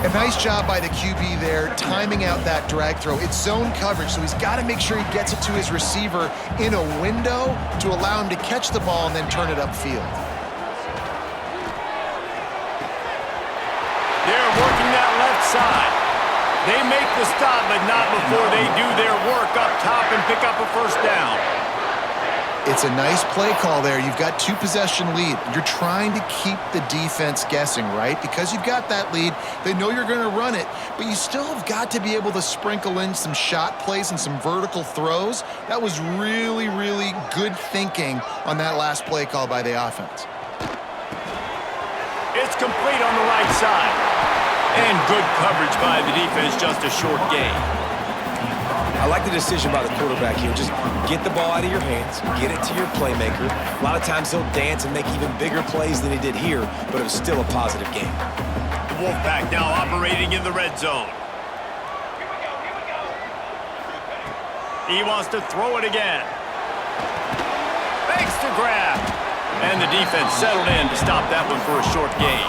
A nice job by the QB there, timing out that drag throw. It's zone coverage, so he's got to make sure he gets it to his receiver in a window to allow him to catch the ball and then turn it upfield. They're working that left side. They make the stop, but not before they do their work up top and pick up a first down. It's a nice play call there. You've got 2-possession lead. You're trying to keep the defense guessing, right? Because you've got that lead, they know you're going to run it, but you still have got to be able to sprinkle in some shot plays and some vertical throws. That was really, really good thinking on that last play call by the offense. It's complete on the right side. And good coverage by the defense, just a short gain. I like the decision by the quarterback here. Just get the ball out of your hands, get it to your playmaker. A lot of times he'll dance and make even bigger plays than he did here, but it was still a positive game. The Wolfpack now operating in the red zone. He wants to throw it again. Fakes to grab. And the defense settled in to stop that one for a short gain.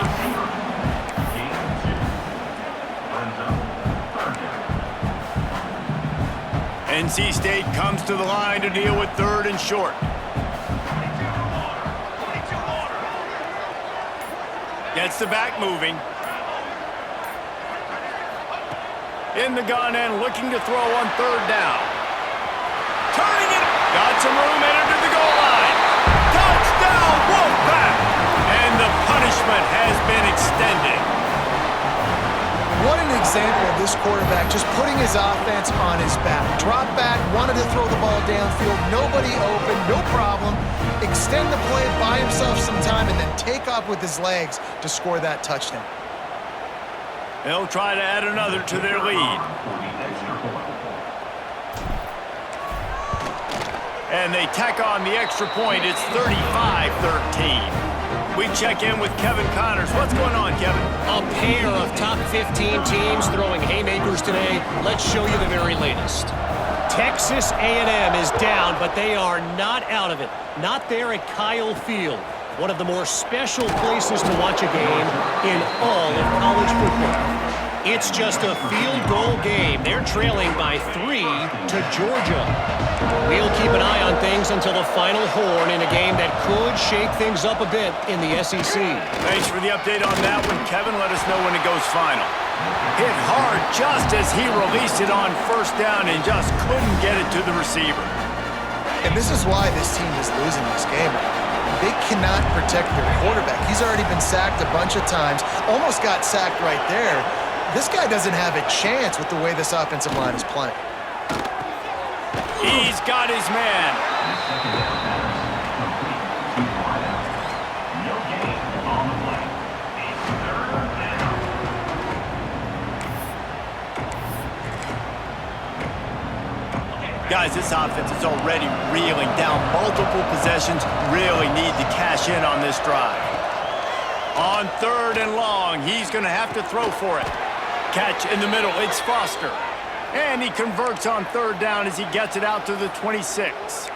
NC State comes to the line to deal with 3rd and short. Gets the back moving. In the gun and looking to throw on 3rd down. Turning it. Got some room, entered to the goal line. Touchdown, Wolfpack! And the punishment has been extended. What an example of this quarterback just putting his offense on his back. Drop back, wanted to throw the ball downfield, nobody open, no problem. Extend the play, buy himself some time, and then take off with his legs to score that touchdown. They'll try to add another to their lead. And they tack on the extra point. It's 35-13. We check in with Kevin Connors. What's going on, Kevin? A pair of top 15 teams throwing haymakers today. Let's show you the very latest. Texas A&M is down, but they are not out of it. Not there at Kyle Field, one of the more special places to watch a game in all of college football. It's just a field goal game. They're trailing by 3 to Georgia. We'll keep an eye on things until the final horn in a game that could shake things up a bit in the SEC. Thanks for the update on that one, Kevin. Let us know when it goes final. Hit hard just as he released it on 1st down and just couldn't get it to the receiver. And this is why this team is losing this game. They cannot protect their quarterback. He's already been sacked a bunch of times, almost got sacked right there. This guy doesn't have a chance with the way this offensive line is playing. He's got his man. Guys, this offense is already reeling down multiple possessions. Really need to cash in on this drive. On 3rd and long, he's going to have to throw for it. Catch in the middle, it's Foster. And he converts on 3rd down as he gets it out to the 26.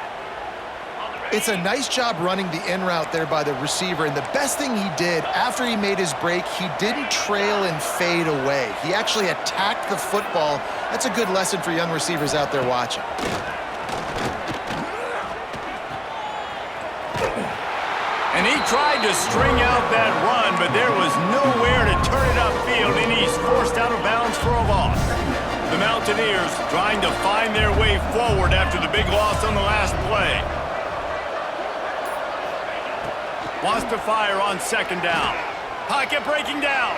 It's a nice job running the in route there by the receiver, and the best thing he did after he made his break, he didn't trail and fade away. He actually attacked the football. That's a good lesson for young receivers out there watching. And he tried to string out that run, but there was nowhere to turn it upfield, and he's forced out of bounds for a loss. The Mountaineers trying to find their way forward after the big loss on the last play. Wants to fire on 2nd down. Pocket breaking down.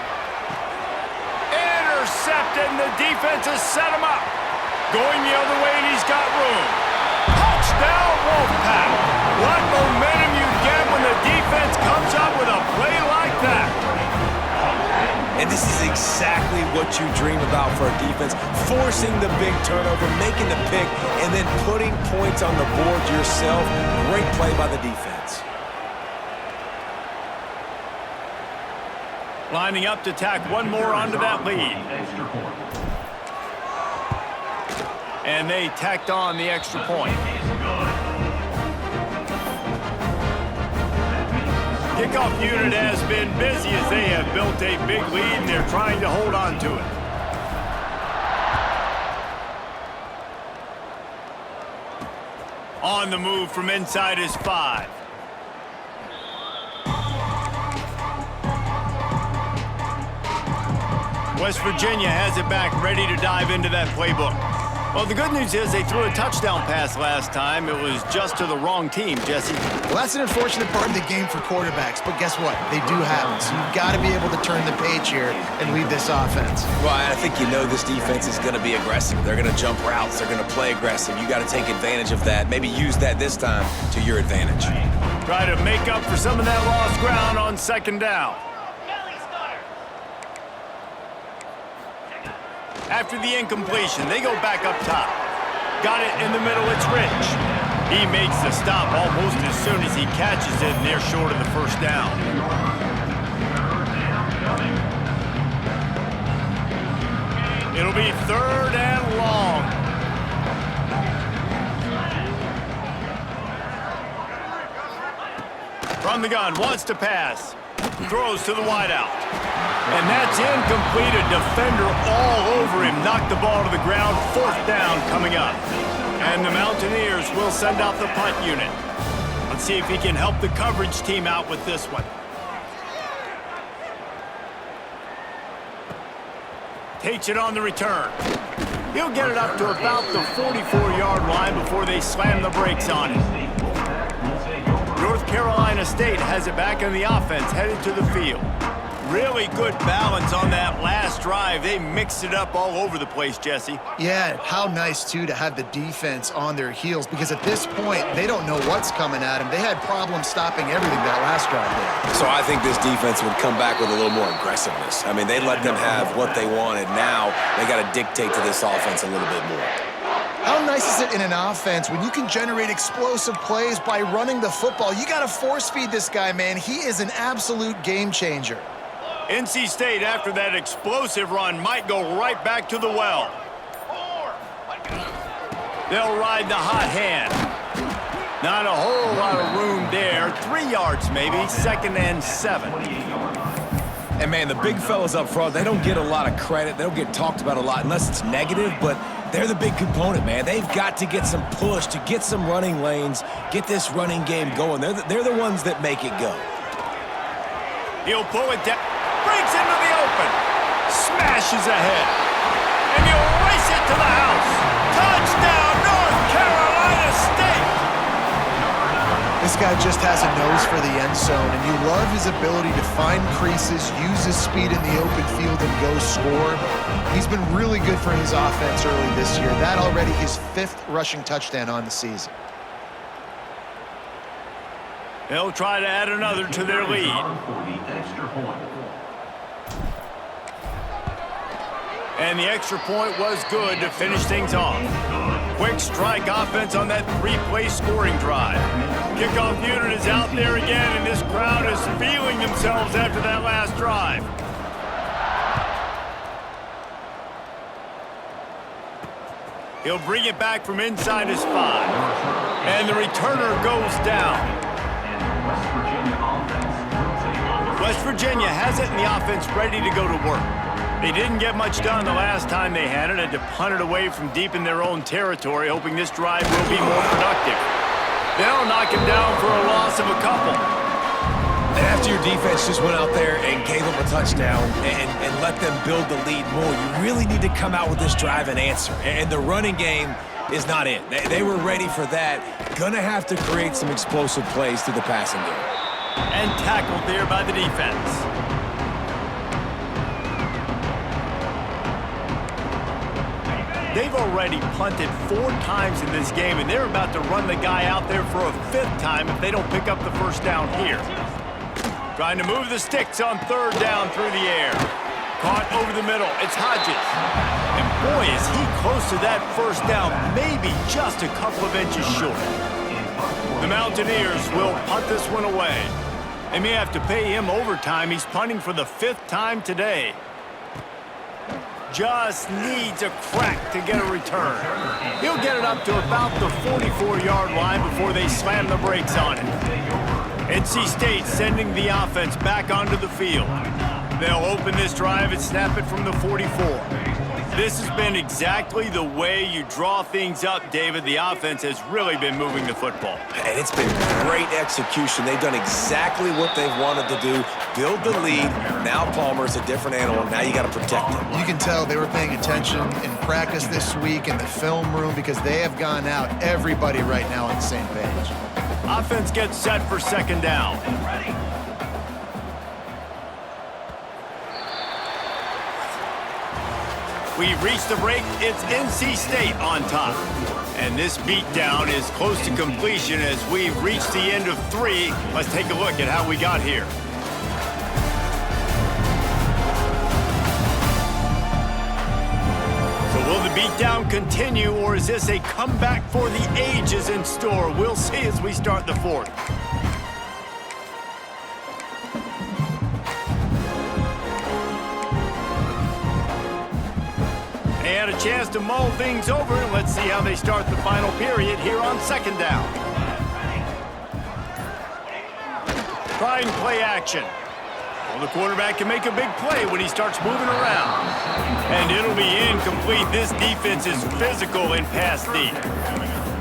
Intercepted, and the defense has set him up. Going the other way, and he's got room. Touchdown, Wolfpack. What momentum you get when the defense comes up with a play like that. And this is exactly what you dream about for a defense. Forcing the big turnover, making the pick, and then putting points on the board yourself. Great play by the defense. Lining up to tack one more onto that lead. And they tacked on the extra point. Kickoff unit has been busy as they have built a big lead and they're trying to hold on to it. On the move from inside his 5. West Virginia has it back, ready to dive into that playbook. Well, the good news is they threw a touchdown pass last time. It was just to the wrong team, Jesse. Well, that's an unfortunate part of the game for quarterbacks, but guess what? They do have it, so you've got to be able to turn the page here and lead this offense. Well, I think you know this defense is going to be aggressive. They're going to jump routes. They're going to play aggressive. You got to take advantage of that. Maybe use that this time to your advantage. Try to make up for some of that lost ground on second down. After the incompletion, they go back up top. Got it in the middle, it's Rich. He makes the stop almost as soon as he catches it, and they're short of the first down. It'll be 3rd and long. From the gun, wants to pass. Throws to the wideout. And that's incomplete. A defender all over him. Knocked the ball to the ground. 4th down coming up. And the Mountaineers will send out the punt unit. Let's see if he can help the coverage team out with this one. Takes it on the return. He'll get it up to about the 44-yard line before they slam the brakes on it. North Carolina State has it back in the offense, headed to the field. Really good balance on that last drive. They mixed it up all over the place, Jesse. Yeah, how nice, too, to have the defense on their heels, because at this point, they don't know what's coming at them. They had problems stopping everything that last drive there. So I think this defense would come back with a little more aggressiveness. I mean, they let them have what they wanted. Now they got to dictate to this offense a little bit more. How nice is it in an offense when you can generate explosive plays by running the football? You got to force feed this guy, man. He is an absolute game changer. NC State, after that explosive run, might go right back to the well. They'll ride the hot hand. Not a whole lot of room there. 3 yards maybe, 2nd and 7. And, man, the big fellas up front, they don't get a lot of credit. They don't get talked about a lot unless it's negative, but they're the big component, man. They've got to get some push, to get some running lanes, get this running game going. They're the ones that make it go. He'll pull it down. Breaks into the open. Smashes ahead. And he'll race it to the house. Touchdown, North Carolina State! This guy just has a nose for the end zone, and you love his ability to find creases, use his speed in the open field, and go score. He's been really good for his offense early this year. That already his 5th rushing touchdown on the season. They'll try to add another to their lead. And the extra point was good to finish things off. Quick strike offense on that 3-play scoring drive. Kickoff unit is out there again, and this crowd is feeling themselves after that last drive. He'll bring it back from inside his 5. And the returner goes down. West Virginia has it in the offense ready to go to work. They didn't get much done the last time they had it. Had to punt it away from deep in their own territory, hoping this drive will be more productive. They'll knock him down for a loss of a couple. And after your defense just went out there and gave them a touchdown and let them build the lead more, you really need to come out with this drive and answer. And the running game is not it. They were ready for that. Gonna have to create some explosive plays through the passing game. And tackled there by the defense. They've already punted 4 times in this game, and they're about to run the guy out there for a 5th time if they don't pick up the first down here. Trying to move the sticks on 3rd down through the air. Caught over the middle. It's Hodges. And boy, is he close to that first down. Maybe just a couple of inches short. The Mountaineers will punt this one away. They may have to pay him overtime. He's punting for the 5th time today. Just needs a crack to get a return. He'll get it up to about the 44-yard line before they slam the brakes on it. NC State sending the offense back onto the field. They'll open this drive and snap it from the 44. This has been exactly the way you draw things up, David. The offense has really been moving the football. And it's been great execution. They've done exactly what they've wanted to do. Build the lead. Now Palmer's a different animal. Now you got to protect him. You can tell they were paying attention in practice this week in the film room because they have gone out, everybody right now on the same page. Offense gets set for 2nd down. We've reached the break. It's NC State on top. And this beatdown is close to completion as we've reached the end of 3. Let's take a look at how we got here. So will the beatdown continue, or is this a comeback for the ages in store? We'll see as we start the 4th. They had a chance to mull things over, and let's see how they start the final period here on 2nd down. Trying play action. Well, the quarterback can make a big play when he starts moving around. And it'll be incomplete. This defense is physical in pass deep.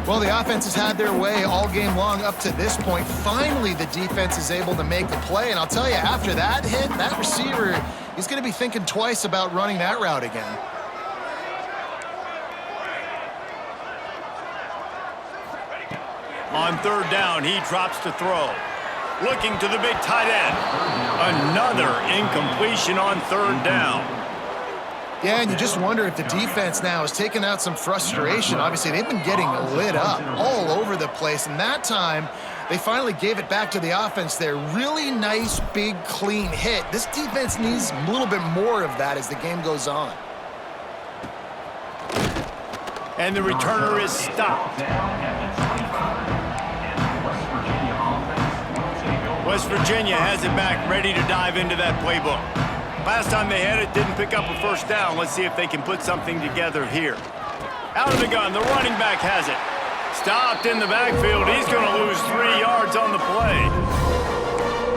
Well, the offense has had their way all game long up to this point. Finally, the defense is able to make a play. And I'll tell you, after that hit, that receiver, he's going to be thinking twice about running that route again. On 3rd down, he drops to throw. Looking to the big tight end. Another incompletion on 3rd down. Yeah, and you just wonder if the defense now is taking out some frustration. Obviously, they've been getting lit up all over the place, and that time, they finally gave it back to the offense there. Really nice, big, clean hit. This defense needs a little bit more of that as the game goes on. And the returner is stopped. West Virginia has it back, ready to dive into that playbook. Last time they had it, didn't pick up a 1st down. Let's see if they can put something together here. Out of the gun, the running back has it. Stopped in the backfield. He's going to lose 3 yards on the play.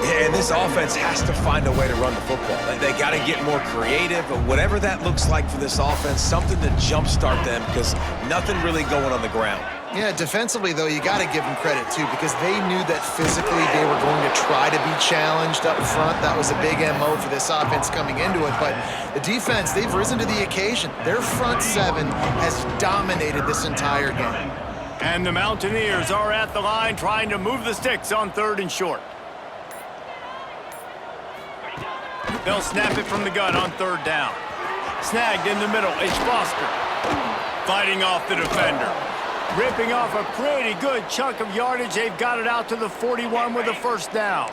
Yeah, and this offense has to find a way to run the football. They got to get more creative, but whatever that looks like for this offense, something to jumpstart them because nothing really going on the ground. Yeah, defensively, though, you got to give them credit, too, because they knew that physically they were going to try to be challenged up front. That was a big MO for this offense coming into it. But the defense, they've risen to the occasion. Their front 7 has dominated this entire game. And the Mountaineers are at the line trying to move the sticks on 3rd and short. They'll snap it from the gun on 3rd down. Snagged in the middle, it's Foster. Fighting off the defender. Ripping off a pretty good chunk of yardage. They've got it out to the 41 with a 1st down.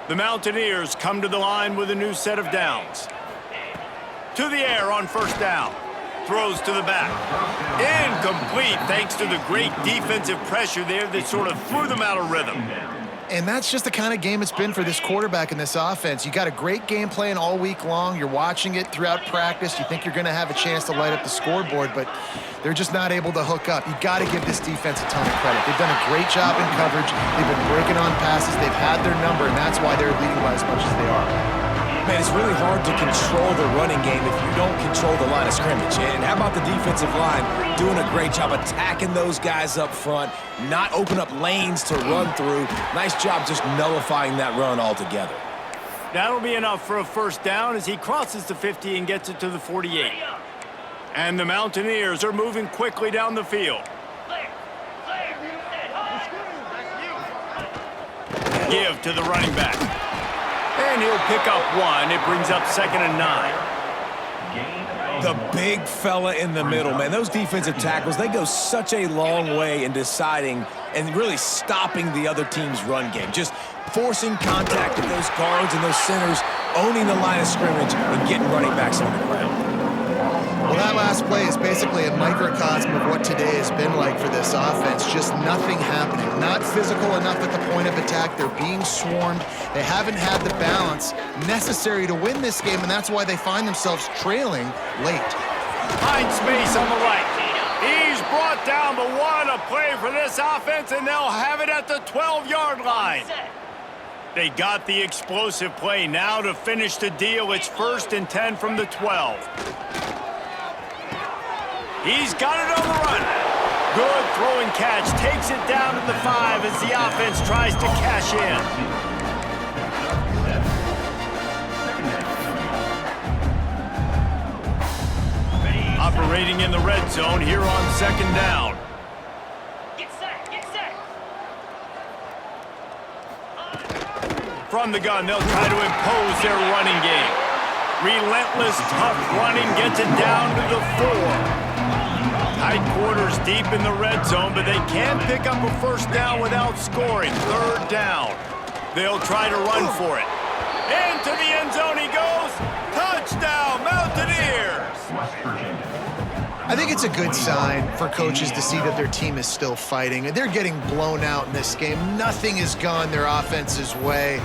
The Mountaineers come to the line with a new set of downs. To the air on 1st down. Throws to the back. Incomplete thanks to the great defensive pressure there that sort of threw them out of rhythm. And that's just the kind of game it's been for this quarterback in this offense. You got a great game plan all week long. You're watching it throughout practice. You think you're going to have a chance to light up the scoreboard, but they're just not able to hook up. You got to give this defense a ton of credit. They've done a great job in coverage. They've been breaking on passes. They've had their number, and that's why they're leading by as much as they are. Man, it's really hard to control the running game if you don't control the line of scrimmage. And how about the defensive line doing a great job attacking those guys up front, not open up lanes to run through. Nice job just nullifying that run altogether. That'll be enough for a 1st down as he crosses the 50 and gets it to the 48. And the Mountaineers are moving quickly down the field. Give to the running back. And he'll pick up 1. It brings up 2nd and 9. The big fella in the middle, man. Those defensive tackles, they go such a long way in deciding and really stopping the other team's run game. Just forcing contact with those guards and those centers, owning the line of scrimmage, and getting running backs on the ground. Well, that last play is basically a microcosm of what today has been like for this offense. Just nothing happening. Not physical enough at the point of attack. They're being swarmed. They haven't had the balance necessary to win this game, and that's why they find themselves trailing late. Find space on the right. He's brought down, but what a play for this offense, and they'll have it at the 12-yard line. They got the explosive play. Now to finish the deal, it's 1st and 10 from the 12. He's got it on the run. Good throw and catch. Takes it down to the 5 as the offense tries to cash in. Operating in the red zone here on 2nd down. Get set, get set. From the gun, they'll try to impose their running game. Relentless, tough running gets it down to the 4. Tight quarters deep in the red zone, but they can pick up a 1st down without scoring. 3rd down. They'll try to run for it. Into the end zone he goes. Touchdown, Mountaineers! I think it's a good sign for coaches to see that their team is still fighting. They're getting blown out in this game. Nothing has gone their offense's way.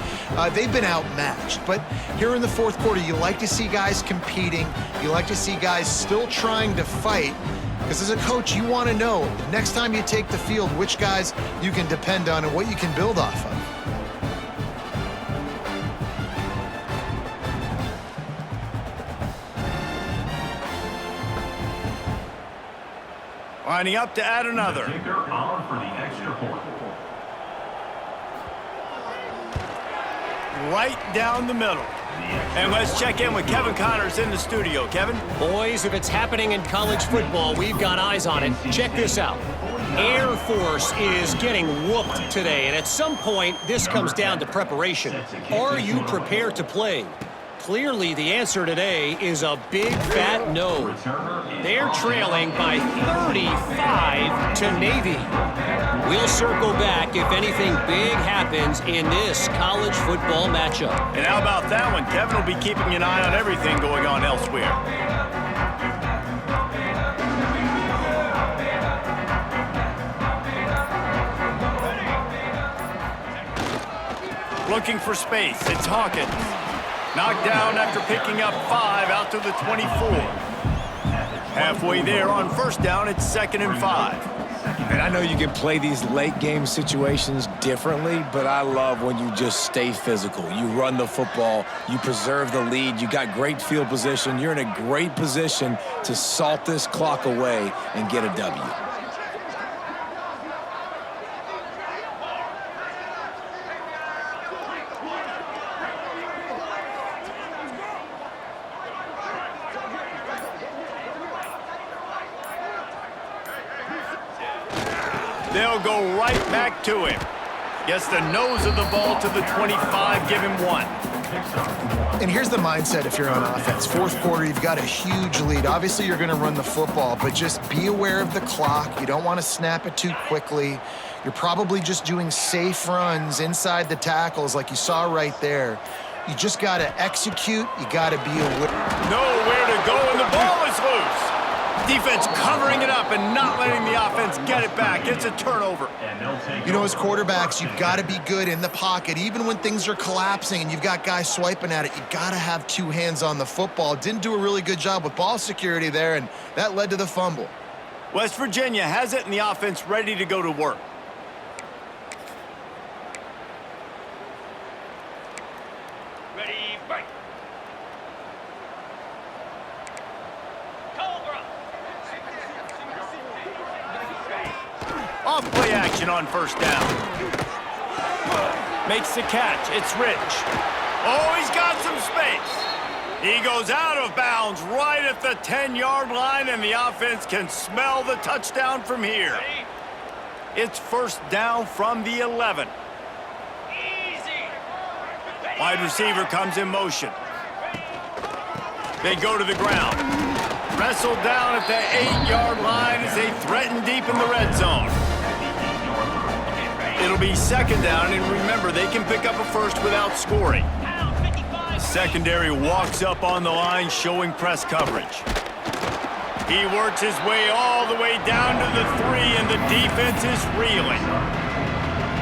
They've been outmatched. But here in the 4th quarter, you like to see guys competing. You like to see guys still trying to fight. Because as a coach, you want to know, next time you take the field, which guys you can depend on and what you can build off of. Lining up to add another. Right down the middle. And let's check in with Kevin Connors in the studio. Kevin? Boys, if it's happening in college football, we've got eyes on it. Check this out. Air Force is getting whooped today, and at some point, this comes down to preparation. Are you prepared to play? Clearly, the answer today is a big fat no. They're trailing by 35 to Navy. We'll circle back if anything big happens in this college football matchup. And how about that one? Kevin will be keeping an eye on everything going on elsewhere. Looking for space. It's Hawkins. Knocked down after picking up 5 out to the 24. Halfway there on 1st down, it's 2nd and 5. And I know you can play these late game situations differently, but I love when you just stay physical. You run the football, you preserve the lead, you got great field position, you're in a great position to salt this clock away and get a W. They'll go right back to him. Gets the nose of the ball to the 25, give him 1. And here's the mindset if you're on offense. 4th quarter, you've got a huge lead. Obviously, you're going to run the football, but just be aware of the clock. You don't want to snap it too quickly. You're probably just doing safe runs inside the tackles like you saw right there. You just got to execute. You got to be aware. Nowhere to go, and the ball is loose. Defense covering it up and not letting the offense get it back. It's a turnover. You know, as quarterbacks, you've got to be good in the pocket. Even when things are collapsing and you've got guys swiping at it, you've got to have 2 hands on the football. Didn't do a really good job with ball security there, and that led to the fumble. West Virginia has it, and the offense ready to go to work. Ready, fight. Off play action on 1st down. Makes the catch. It's Rich. Oh, he's got some space. He goes out of bounds right at the 10-yard line, and the offense can smell the touchdown from here. It's 1st down from the 11. Easy. Wide receiver comes in motion. They go to the ground. Wrestled down at the 8-yard line as they threaten deep in the red zone. It'll be second down, and remember, they can pick up a first without scoring. Secondary walks up on the line, showing press coverage. He works his way all the way down to the 3, and the defense is reeling.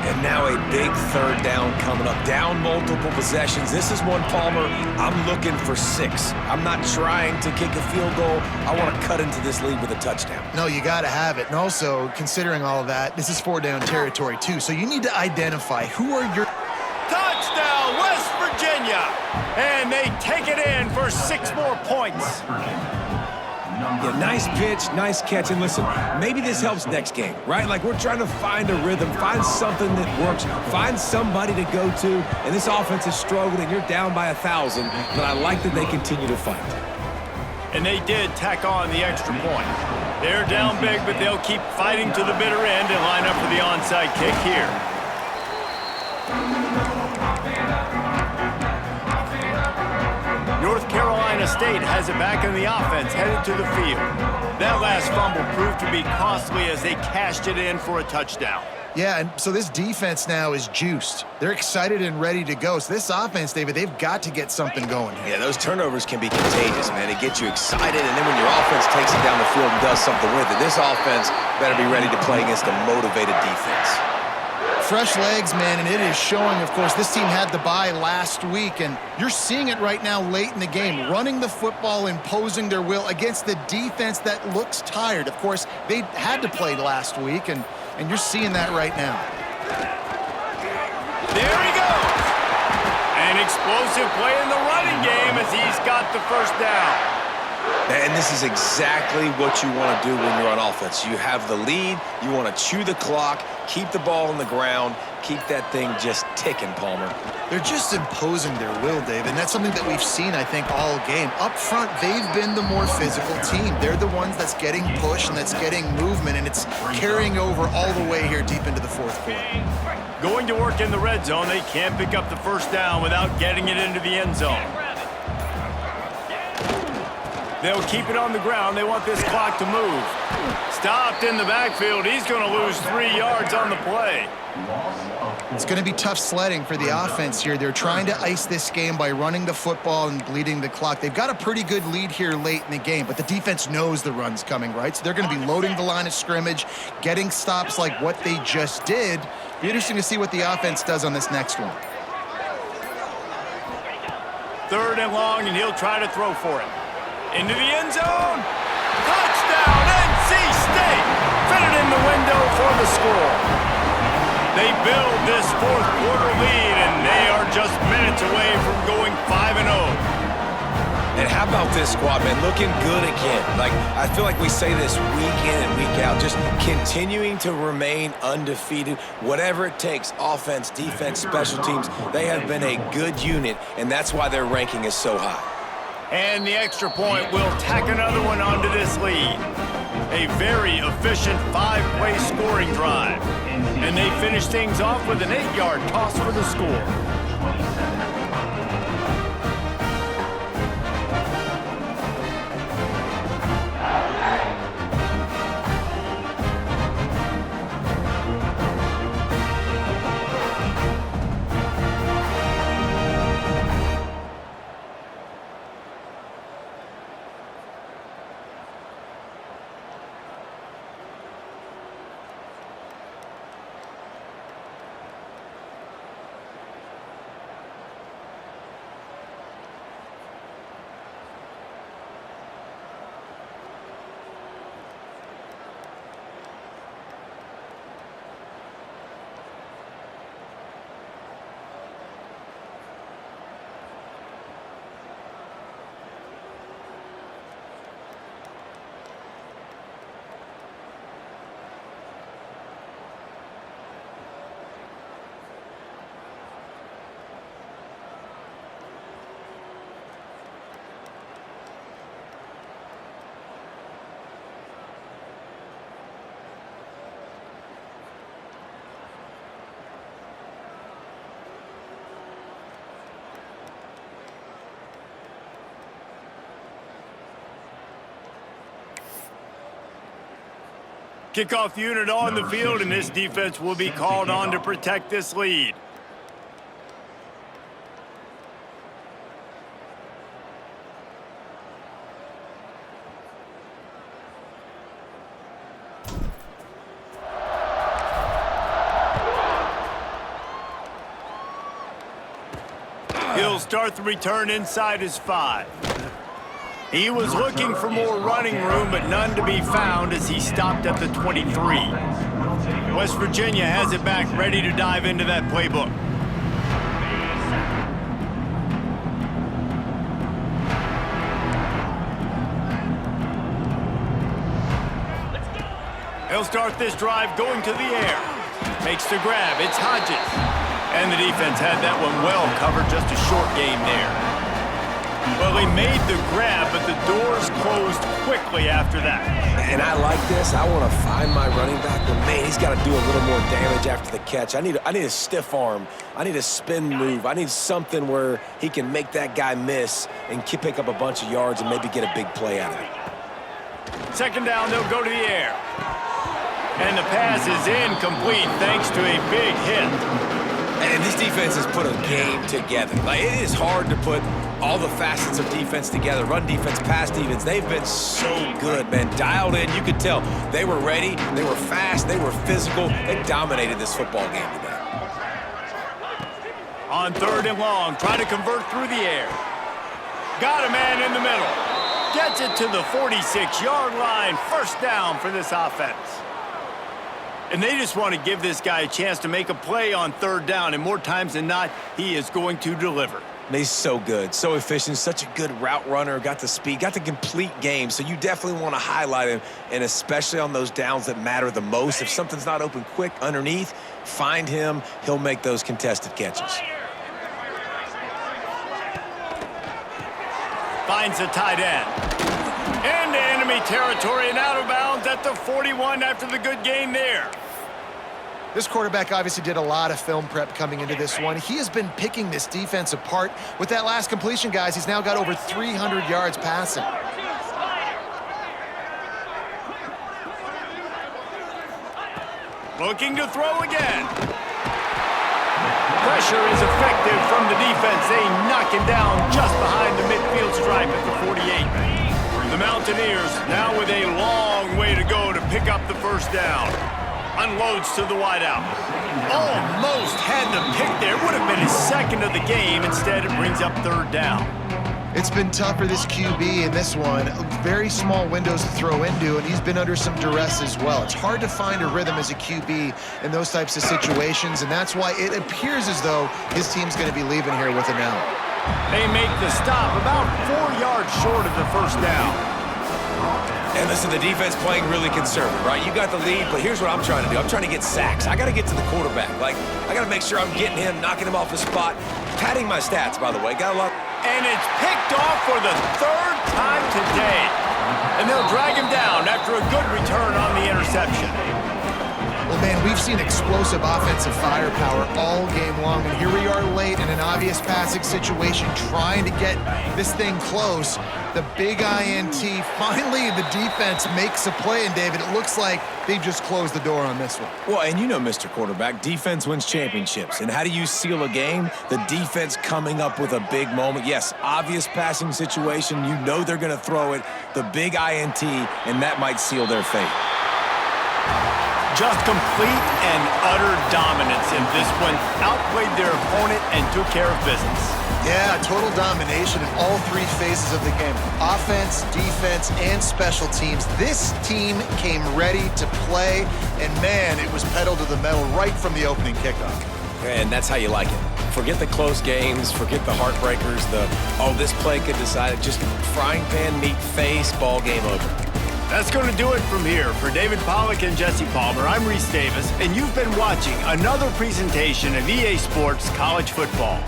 And now a big third down coming up. Down multiple possessions. This is one, Palmer, I'm looking for 6. I'm not trying to kick a field goal. I want to cut into this lead with a touchdown. No, you got to have it. And also, considering all of that, this is 4-down territory, too. So you need to identify who are your... Touchdown, West Virginia! And they take it in for 6 more points. Yeah, nice pitch, nice catch. And listen, maybe this helps next game, right? Like, we're trying to find a rhythm, find something that works, find somebody to go to. And this offense is struggling, and you're down by 1,000. But I like that they continue to fight. And they did tack on the extra point. They're down big, but they'll keep fighting to the bitter end and line up for the onside kick here. North Carolina State has it back in the offense, headed to the field. That last fumble proved to be costly as they cashed it in for a touchdown. Yeah, and so this defense now is juiced. They're excited and ready to go. So this offense, David, they've got to get something going here. Yeah, those turnovers can be contagious, man. It gets you excited, and then when your offense takes it down the field and does something with it, this offense better be ready to play against a motivated defense. Fresh legs, man, and it is showing. Of course, this team had the bye last week, and you're seeing it right now late in the game, running the football, imposing their will against the defense that looks tired. Of course, they had to play last week, and you're seeing that right now. There he goes! An explosive play in the running game as he's got the first down. And this is exactly what you want to do when you're on offense. You have the lead, you want to chew the clock, keep the ball on the ground, keep that thing just ticking, Palmer. They're just imposing their will, Dave, and that's something that we've seen, I think, all game. Up front, they've been the more physical team. They're the ones that's getting pushed and that's getting movement, and it's carrying over all the way here deep into the fourth quarter. Going to work in the red zone, they can't pick up the first down without getting it into the end zone. They'll keep it on the ground. They want this clock to move. Stopped in the backfield. He's going to lose 3 yards on the play. It's going to be tough sledding for the offense here. They're trying to ice this game by running the football and bleeding the clock. They've got a pretty good lead here late in the game, but the defense knows the run's coming, right? So they're going to be loading the line of scrimmage, getting stops like what they just did. Be interesting to see what the offense does on this next one. 3rd and long, and he'll try to throw for it. Into the end zone. Touchdown, NC State. Fit it in the window for the score. They build this 4th quarter lead, and they are just minutes away from going 5-0. And how about this squad, man? Looking good again. Like, I feel like we say this week in and week out, just continuing to remain undefeated. Whatever it takes, offense, defense, special teams, they have been a good unit, and that's why their ranking is so high. And the extra point will tack another one onto this lead. A very efficient 5-play scoring drive. And they finish things off with an 8-yard toss for the score. Kickoff unit on the field, and this defense will be called on to protect this lead. He'll start the return inside his 5. He was looking for more running room, but none to be found as he stopped at the 23. West Virginia has it back, ready to dive into that playbook. He'll start this drive going to the air. Makes the grab. It's Hodges. And the defense had that one well covered, just a short game there. Well, he made the grab, but the doors closed quickly after that. And I like this. I want to find my running back, but man, he's got to do a little more damage after the catch. I need a stiff arm. I need a spin move. I need something where he can make that guy miss and pick up a bunch of yards and maybe get a big play out of it. Second down, they'll go to the air. And the pass is incomplete thanks to a big hit. And this defense has put a game together. Like, it is hard to put all the facets of defense together. Run defense, pass defense. They've been so good, man. Dialed in. You could tell they were ready. They were fast. They were physical. They dominated this football game today. On 3rd and long, trying to convert through the air. Got a man in the middle. Gets it to the 46-yard line. First down for this offense. And they just want to give this guy a chance to make a play on 3rd down, and more times than not, he is going to deliver. He's so good, so efficient, such a good route runner, got the speed, got the complete game, so you definitely want to highlight him, and especially on those downs that matter the most. If something's not open quick underneath, find him. He'll make those contested catches. Finds a tight end. Into enemy territory and out of bounds at the 41 after the good gain there. This quarterback obviously did a lot of film prep coming into this one. He has been picking this defense apart. With that last completion, guys, he's now got over 300 yards passing. Looking to throw again. Pressure is effective from the defense. They knock him down just behind the midfield stripe at the 48. The Mountaineers now with a long way to go to pick up the first down. Unloads to the wideout. Almost had the pick there. Would have been his second of the game. Instead, it brings up 3rd down. It's been tough for this QB in this one. Very small windows to throw into, and he's been under some duress as well. It's hard to find a rhythm as a QB in those types of situations, and that's why it appears as though his team's going to be leaving here with an out. They make the stop about 4 yards short of the first down. And listen, the defense playing really conservative, right? You got the lead, but here's what I'm trying to do. I'm trying to get sacks. I got to get to the quarterback. Like, I got to make sure I'm getting him, knocking him off the spot. Padding my stats, by the way. Got a lot. And it's picked off for the 3rd time today. And they'll drag him down after a good return on the interception. Well, man, we've seen explosive offensive firepower all game long, and here we are late in an obvious passing situation trying to get this thing close. The big INT, finally the defense makes a play, and David, it looks like they just closed the door on this one. Well, and you know, Mr. Quarterback, defense wins championships. And how do you seal a game? The defense coming up with a big moment. Yes, obvious passing situation. You know they're going to throw it. The big INT, and that might seal their fate. Just complete and utter dominance in this one. Outplayed their opponent and took care of business. Yeah, total domination in all 3 phases of the game. Offense, defense, and special teams. This team came ready to play, and man, it was pedal to the metal right from the opening kickoff. And that's how you like it. Forget the close games, forget the heartbreakers, this play could decide it. Just frying pan, meat face, ball game over. That's going to do it from here. For David Pollack and Jesse Palmer, I'm Reese Davis, and you've been watching another presentation of EA Sports College Football.